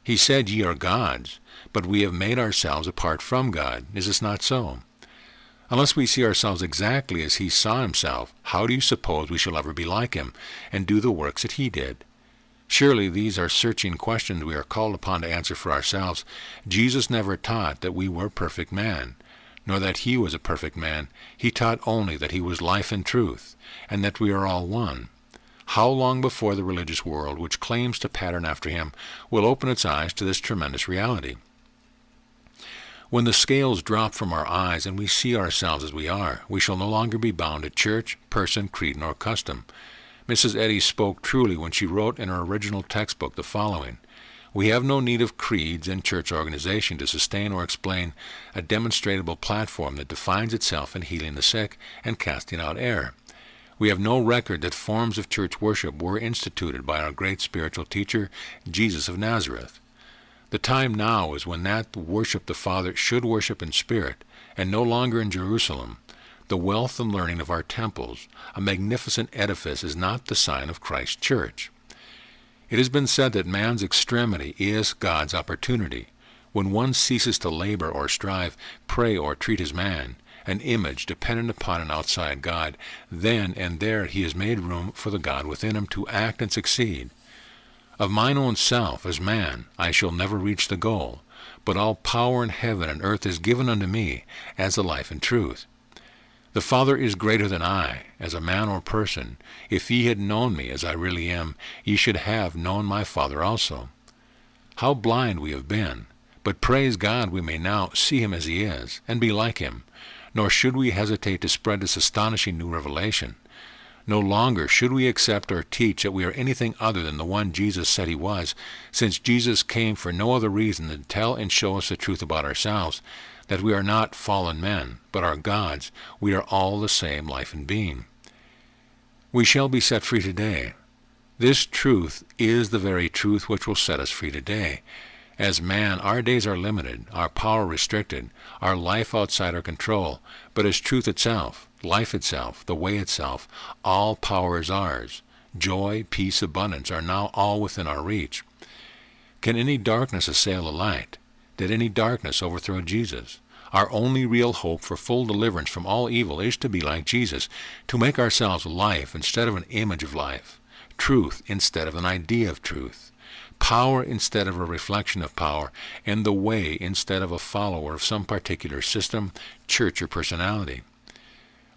He said, "Ye are gods," but we have made ourselves apart from God. Is this not so? Unless we see ourselves exactly as he saw himself, how do you suppose we shall ever be like him, and do the works that he did? Surely these are searching questions we are called upon to answer for ourselves. Jesus never taught that we were perfect man, nor that he was a perfect man. He taught only that he was life and truth, and that we are all one. How long before the religious world, which claims to pattern after him, will open its eyes to this tremendous reality? When the scales drop from our eyes and we see ourselves as we are, we shall no longer be bound to church, person, creed, nor custom. Mrs. Eddy spoke truly when she wrote in her original textbook the following: "We have no need of creeds and church organization to sustain or explain a demonstrable platform that defines itself in healing the sick and casting out error. We have no record that forms of church worship were instituted by our great spiritual teacher, Jesus of Nazareth. The time now is when that worship the Father should worship in spirit, and no longer in Jerusalem. The wealth and learning of our temples, a magnificent edifice, is not the sign of Christ's church. It has been said that man's extremity is God's opportunity. When one ceases to labor or strive, pray or treat as man, an image dependent upon an outside God, then and there he has made room for the God within him to act and succeed. Of mine own self, as man, I shall never reach the goal, but all power in heaven and earth is given unto me as the life and truth. The Father is greater than I, as a man or person. If ye had known me as I really am, ye should have known my Father also. How blind we have been! But praise God we may now see him as he is, and be like him. Nor should we hesitate to spread this astonishing new revelation. No longer should we accept or teach that we are anything other than the one Jesus said he was, since Jesus came for no other reason than to tell and show us the truth about ourselves, that we are not fallen men, but are God's. We are all the same life and being. We shall be set free today. This truth is the very truth which will set us free today. As man, our days are limited, our power restricted, our life outside our control, but as truth itself, life itself, the way itself, all power is ours. Joy, peace, abundance are now all within our reach. Can any darkness assail the light? Did any darkness overthrow Jesus? Our only real hope for full deliverance from all evil is to be like Jesus, to make ourselves life instead of an image of life, truth instead of an idea of truth, power instead of a reflection of power, and the way instead of a follower of some particular system, church, or personality.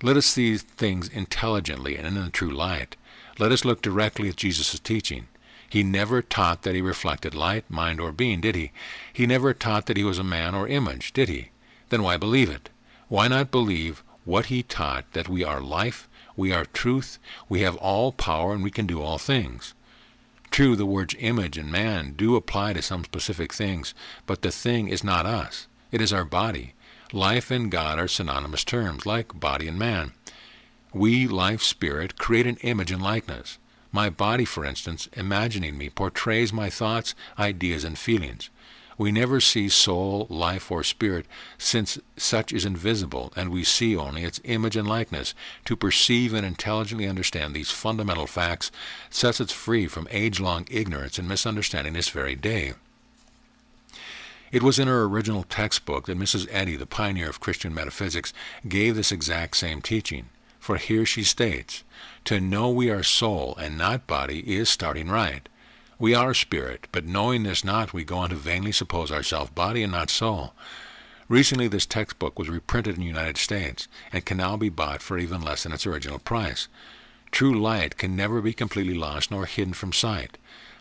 Let us see things intelligently and in the true light. Let us look directly at Jesus' teaching. He never taught that he reflected light, mind, or being, did he? He never taught that he was a man or image, did he? Then why believe it? Why not believe what he taught, that we are life, we are truth, we have all power, and we can do all things? True, the words image and man do apply to some specific things, but the thing is not us. It is our body. Life and God are synonymous terms, like body and man. We, life, spirit, create an image and likeness. My body, for instance, imagining me, portrays my thoughts, ideas, and feelings. We never see soul, life, or spirit, since such is invisible, and we see only its image and likeness. To perceive and intelligently understand these fundamental facts sets us free from age-long ignorance and misunderstanding this very day. It was in her original textbook that Mrs. Eddy, the pioneer of Christian metaphysics, gave this exact same teaching. For here she states, to know we are soul and not body is starting right. We are spirit, but knowing this not, we go on to vainly suppose ourselves body and not soul. Recently this textbook was reprinted in the United States, and can now be bought for even less than its original price. True light can never be completely lost nor hidden from sight.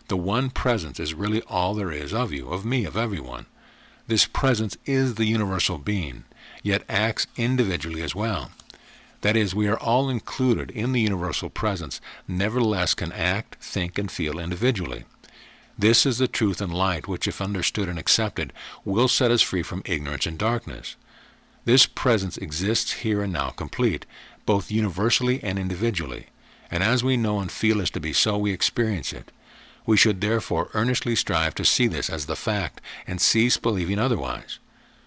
The one presence is really all there is of you, of me, of everyone. This presence is the universal being, yet acts individually as well. That is, we are all included in the universal presence, nevertheless can act, think, and feel individually. This is the truth and light which, if understood and accepted, will set us free from ignorance and darkness. This presence exists here and now complete, both universally and individually, and as we know and feel this to be so, we experience it. We should therefore earnestly strive to see this as the fact, and cease believing otherwise.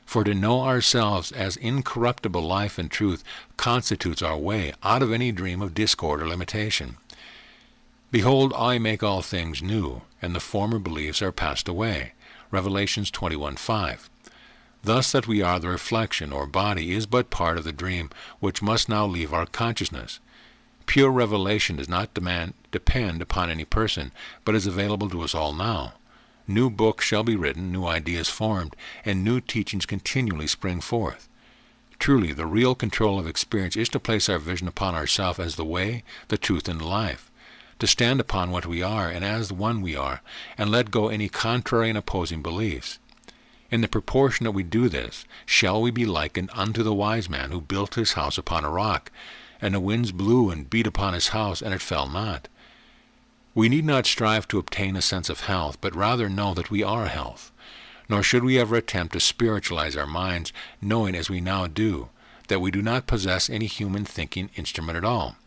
For to know ourselves as incorruptible life and truth constitutes our way out of any dream of discord or limitation. Behold, I make all things new, and the former beliefs are passed away. Revelations 21:5. Thus that we are the reflection, or body, is but part of the dream, which must now leave our consciousness. Pure revelation does not depend upon any person, but is available to us all now. New books shall be written, new ideas formed, and new teachings continually spring forth. Truly, the real control of experience is to place our vision upon ourselves as the way, the truth, and the life, to stand upon what we are and as the one we are, and let go any contrary and opposing beliefs. In the proportion that we do this, shall we be likened unto the wise man who built his house upon a rock, and the winds blew and beat upon his house, and it fell not. We need not strive to obtain a sense of health, but rather know that we are health. Nor should we ever attempt to spiritualize our minds, knowing as we now do, that we do not possess any human thinking instrument at all.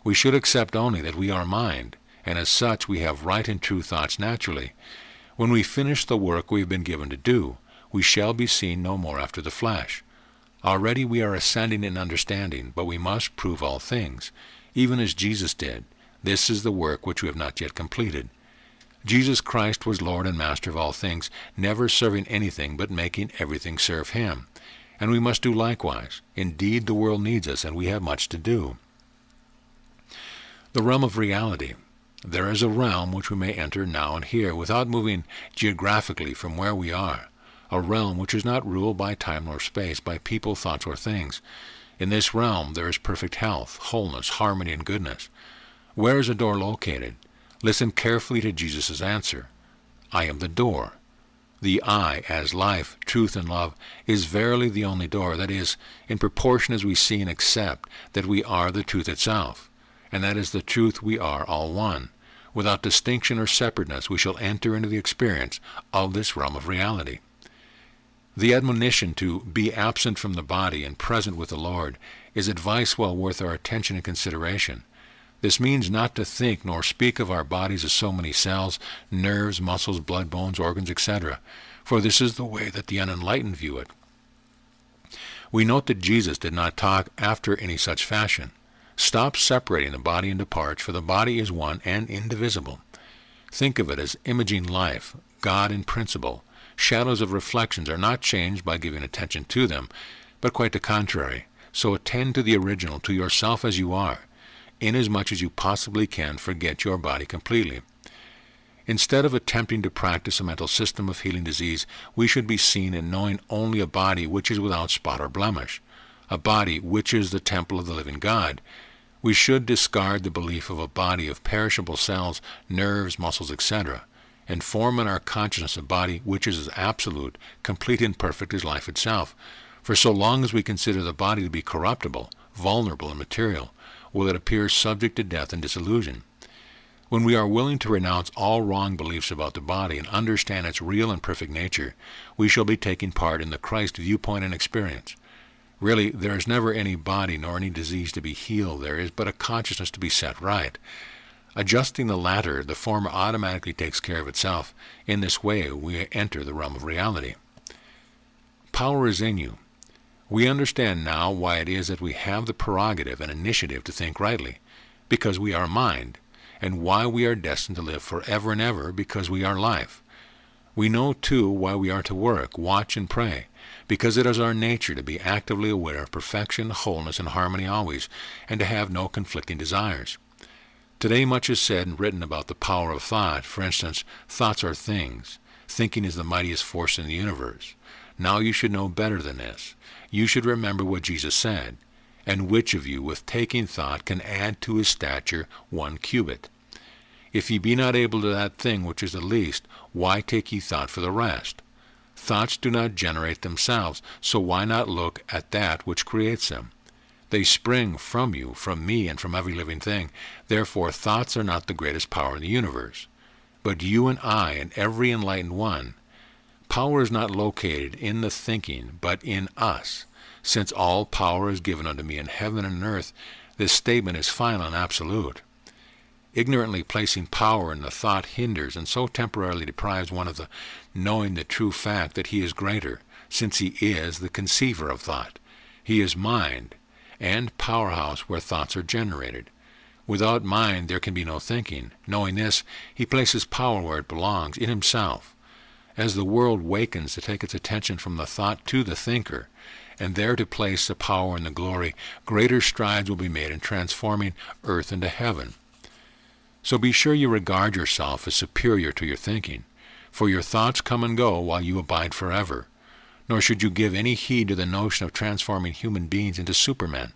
We should accept only that we are mind, and as such we have right and true thoughts naturally. When we finish the work we have been given to do, we shall be seen no more after the flesh. Already we are ascending in understanding, but we must prove all things, even as Jesus did. This is the work which we have not yet completed. Jesus Christ was Lord and Master of all things, never serving anything but making everything serve him. And we must do likewise. Indeed, the world needs us, and we have much to do. The realm of reality. There is a realm which we may enter now and here, without moving geographically from where we are. a realm which is not ruled by time nor space, by people, thoughts, or things. In this realm there is perfect health, wholeness, harmony, and goodness. Where is the door located? Listen carefully to Jesus' answer. I am the door. The I, as life, truth, and love, is verily the only door, that is, in proportion as we see and accept that we are the truth itself, and that is the truth we are all one. Without distinction or separateness, we shall enter into the experience of this realm of reality. The admonition to be absent from the body and present with the Lord is advice well worth our attention and consideration. This means not to think nor speak of our bodies as so many cells, nerves, muscles, blood, bones, organs, etc., for this is the way that the unenlightened view it. We note that Jesus did not talk after any such fashion. Stop separating the body into parts, for the body is one and indivisible. Think of it as imaging life, God in principle. Shadows of reflections are not changed by giving attention to them, but quite the contrary. So attend to the original, to yourself as you are. Inasmuch as you possibly can, forget your body completely. Instead of attempting to practice a mental system of healing disease, we should be seen in knowing only a body which is without spot or blemish, a body which is the temple of the living God. We should discard the belief of a body of perishable cells, nerves, muscles, etc., and form in our consciousness a body which is as absolute, complete, and perfect as life itself. For so long as we consider the body to be corruptible, vulnerable, and material, will it appear subject to death and dissolution. When we are willing to renounce all wrong beliefs about the body and understand its real and perfect nature, we shall be taking part in the Christ viewpoint and experience. Really, there is never any body nor any disease to be healed. There is but a consciousness to be set right. Adjusting the latter, the former automatically takes care of itself. In this way, we enter the realm of reality. Power is in you. We understand now why it is that we have the prerogative and initiative to think rightly, because we are mind, and why we are destined to live forever and ever, because we are life. We know, too, why we are to work, watch, and pray, because it is our nature to be actively aware of perfection, wholeness, and harmony always, and to have no conflicting desires. Today much is said and written about the power of thought. For instance, thoughts are things. Thinking is the mightiest force in the universe. Now you should know better than this. You should remember what Jesus said. And which of you, with taking thought, can add to his stature 1 cubit? If ye be not able to that thing which is the least, why take ye thought for the rest? Thoughts do not generate themselves, so why not look at that which creates them? They spring from you, from me, and from every living thing. Therefore thoughts are not the greatest power in the universe. But you and I, and every enlightened one, power is not located in the thinking, but in us. Since all power is given unto me in heaven and earth, this statement is final and absolute. Ignorantly placing power in the thought hinders and so temporarily deprives one of the knowing the true fact that he is greater, since he is the conceiver of thought. He is mind, and powerhouse where thoughts are generated. Without mind there can be no thinking. Knowing this, he places power where it belongs, in himself. As the world wakens to take its attention from the thought to the thinker, and there to place the power and the glory, greater strides will be made in transforming earth into heaven. So be sure you regard yourself as superior to your thinking, for your thoughts come and go while you abide forever. Nor should you give any heed to the notion of transforming human beings into supermen.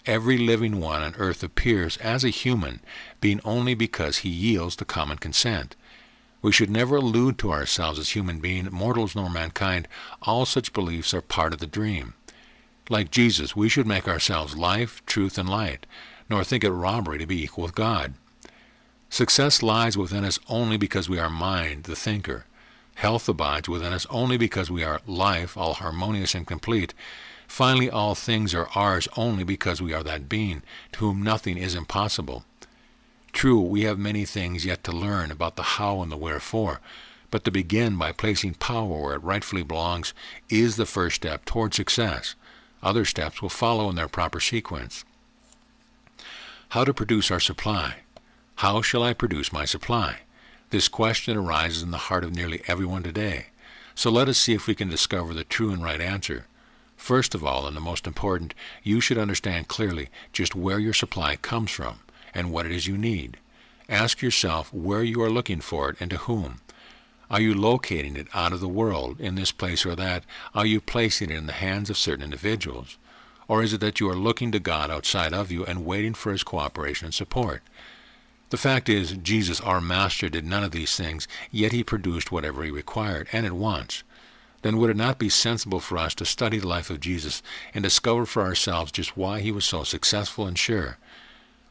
Every living one on earth appears as a human being only because he yields to common consent. We should never allude to ourselves as human beings, mortals nor mankind. All such beliefs are part of the dream. Like Jesus, we should make ourselves life, truth, and light, nor think it robbery to be equal with God. Success lies within us only because we are mind, the thinker. Health abides within us only because we are life, all harmonious and complete. Finally, all things are ours only because we are that being, to whom nothing is impossible. True, we have many things yet to learn about the how and the wherefore, but to begin by placing power where it rightfully belongs is the first step toward success. Other steps will follow in their proper sequence. How to produce our supply? How shall I produce my supply? This question arises in the heart of nearly everyone today. So let us see if we can discover the true and right answer. First of all, and the most important, you should understand clearly just where your supply comes from and what it is you need. Ask yourself where you are looking for it and to whom. Are you locating it out of the world, in this place or that? Are you placing it in the hands of certain individuals? Or is it that you are looking to God outside of you and waiting for his cooperation and support? The fact is, Jesus, our Master, did none of these things, yet he produced whatever he required, and at once. Then would it not be sensible for us to study the life of Jesus and discover for ourselves just why he was so successful and sure?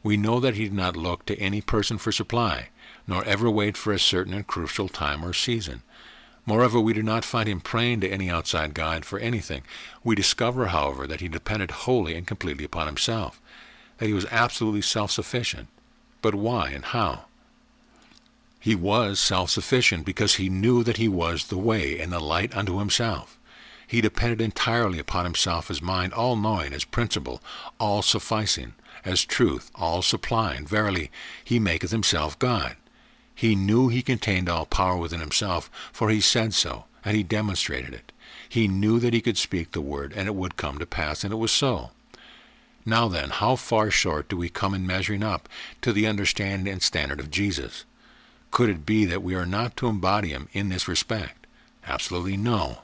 We know that he did not look to any person for supply, nor ever wait for a certain and crucial time or season. Moreover, we do not find him praying to any outside God for anything. We discover, however, that he depended wholly and completely upon himself, that he was absolutely self-sufficient. But why and how? He was self-sufficient because he knew that he was the way and the light unto himself. He depended entirely upon himself as mind, all-knowing, as principle, all-sufficing, as truth, all-supplying. Verily, he maketh himself God. He knew he contained all power within himself, for he said so, and he demonstrated it. He knew that he could speak the word, and it would come to pass, and it was so. Now then, how far short do we come in measuring up to the understanding and standard of Jesus? Could it be that we are not to embody him in this respect? Absolutely no.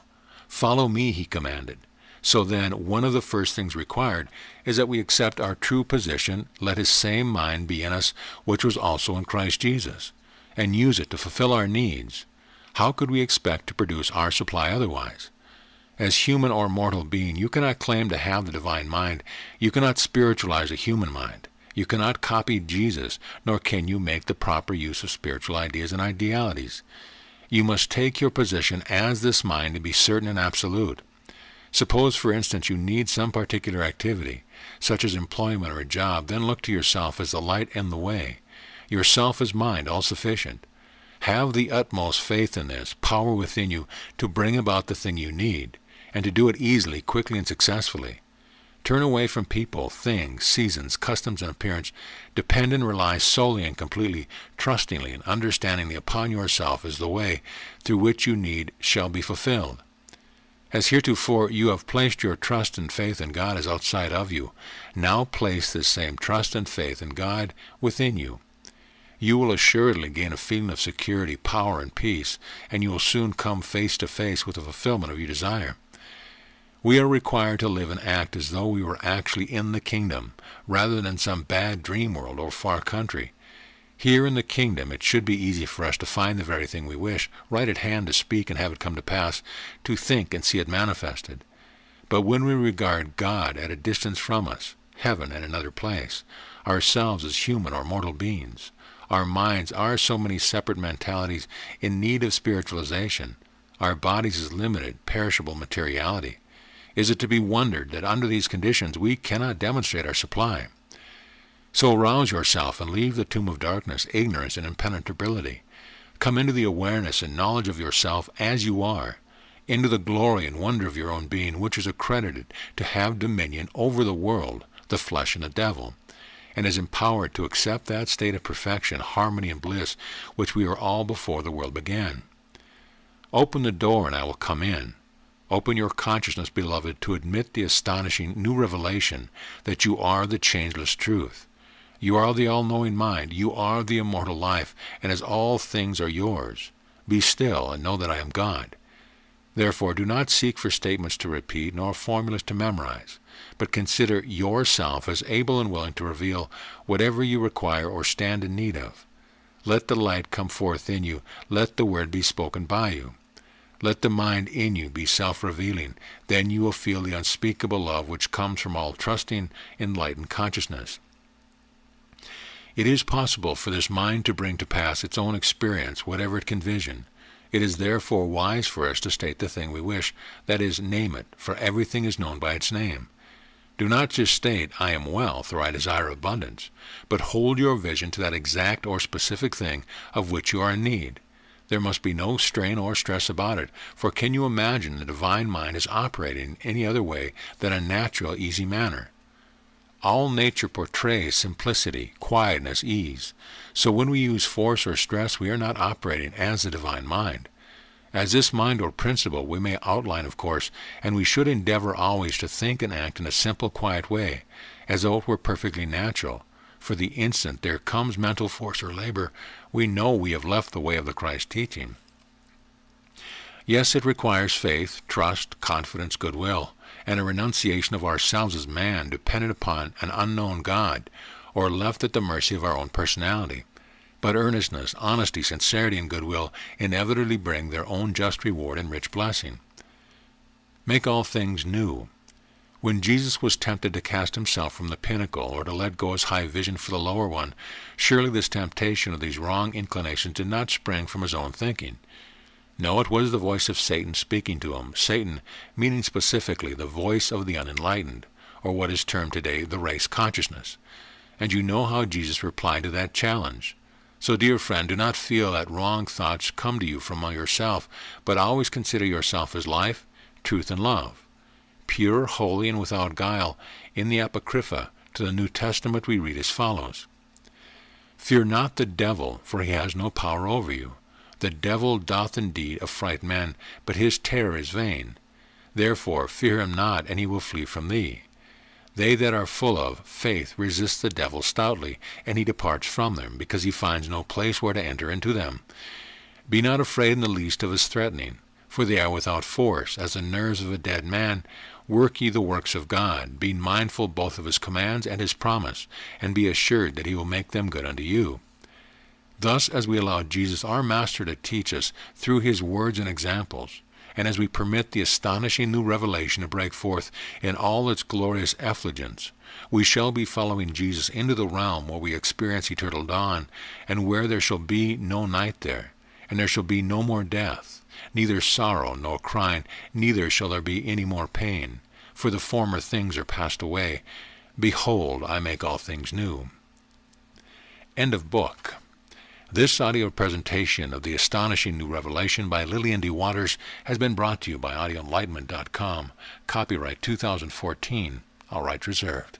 Follow me, he commanded. So then, one of the first things required is that we accept our true position, let his same mind be in us, which was also in Christ Jesus, and use it to fulfill our needs. How could we expect to produce our supply otherwise? As human or mortal being, you cannot claim to have the divine mind. You cannot spiritualize a human mind. You cannot copy Jesus, nor can you make the proper use of spiritual ideas and idealities. You must take your position as this mind to be certain and absolute. Suppose, for instance, you need some particular activity, such as employment or a job, then look to yourself as the light and the way. Yourself as mind, all-sufficient. Have the utmost faith in this, power within you to bring about the thing you need, and to do it easily, quickly, and successfully. Turn away from people, things, seasons, customs, and appearance. Depend and rely solely and completely, trustingly and understandingly upon yourself as the way through which you need shall be fulfilled. As heretofore you have placed your trust and faith in God as outside of you, now place this same trust and faith in God within you. You will assuredly gain a feeling of security, power, and peace, and you will soon come face to face with the fulfillment of your desire. We are required to live and act as though we were actually in the kingdom, rather than some bad dream world or far country. Here in the kingdom it should be easy for us to find the very thing we wish, right at hand to speak and have it come to pass, to think and see it manifested. But when we regard God at a distance from us, heaven at another place, ourselves as human or mortal beings, our minds are so many separate mentalities in need of spiritualization, our bodies as limited, perishable materiality, is it to be wondered that under these conditions we cannot demonstrate our supply? So arouse yourself and leave the tomb of darkness, ignorance, and impenetrability. Come into the awareness and knowledge of yourself as you are, into the glory and wonder of your own being, which is accredited to have dominion over the world, the flesh, and the devil, and is empowered to accept that state of perfection, harmony, and bliss which we were all before the world began. Open the door and I will come in. Open your consciousness, beloved, to admit the astonishing new revelation that you are the changeless truth. You are the all-knowing mind. You are the immortal life, and as all things are yours, be still and know that I am God. Therefore, do not seek for statements to repeat, nor formulas to memorize, but consider yourself as able and willing to reveal whatever you require or stand in need of. Let the light come forth in you. Let the word be spoken by you. Let the mind in you be self-revealing. Then you will feel the unspeakable love which comes from all trusting, enlightened consciousness. It is possible for this mind to bring to pass its own experience, whatever it can vision. It is therefore wise for us to state the thing we wish, that is, name it, for everything is known by its name. Do not just state, I am wealth, or I desire abundance, but hold your vision to that exact or specific thing of which you are in need. There must be no strain or stress about it, for can you imagine the divine mind is operating in any other way than a natural, easy manner? All nature portrays simplicity, quietness, ease. So when we use force or stress, we are not operating as the divine mind. As this mind or principle we may outline, of course, and we should endeavor always to think and act in a simple, quiet way, as though it were perfectly natural. For the instant there comes mental force or labor, we know we have left the way of the Christ teaching. Yes, it requires faith, trust, confidence, goodwill, and a renunciation of ourselves as man dependent upon an unknown God, or left at the mercy of our own personality. But earnestness, honesty, sincerity, and goodwill inevitably bring their own just reward and rich blessing. Make all things new. When Jesus was tempted to cast himself from the pinnacle or to let go his high vision for the lower one, surely this temptation of these wrong inclinations did not spring from his own thinking. No, it was the voice of Satan speaking to him, Satan meaning specifically the voice of the unenlightened, or what is termed today the race consciousness. And you know how Jesus replied to that challenge. So, dear friend, do not feel that wrong thoughts come to you from yourself, but always consider yourself as life, truth, and love. Pure, holy, and without guile. In the Apocrypha to the New Testament we read as follows: Fear not the devil, for he has no power over you. The devil doth indeed affright men, but his terror is vain. Therefore fear him not, and he will flee from thee. They that are full of faith resist the devil stoutly, and he departs from them, because he finds no place where to enter into them. Be not afraid in the least of his threatening, for they are without force, as the nerves of a dead man. Work ye the works of God, being mindful both of his commands and his promise, and be assured that he will make them good unto you. Thus, as we allow Jesus our Master to teach us through his words and examples, and as we permit the astonishing new revelation to break forth in all its glorious effulgence, we shall be following Jesus into the realm where we experience eternal dawn, and where there shall be no night there, and there shall be no more death, neither sorrow nor crying, neither shall there be any more pain, for the former things are passed away. Behold, I make all things new. End of book. This audio presentation of the Astonishing New Revelation by Lillian DeWaters has been brought to you by AudioEnlightenment.com. Copyright 2014. All rights reserved.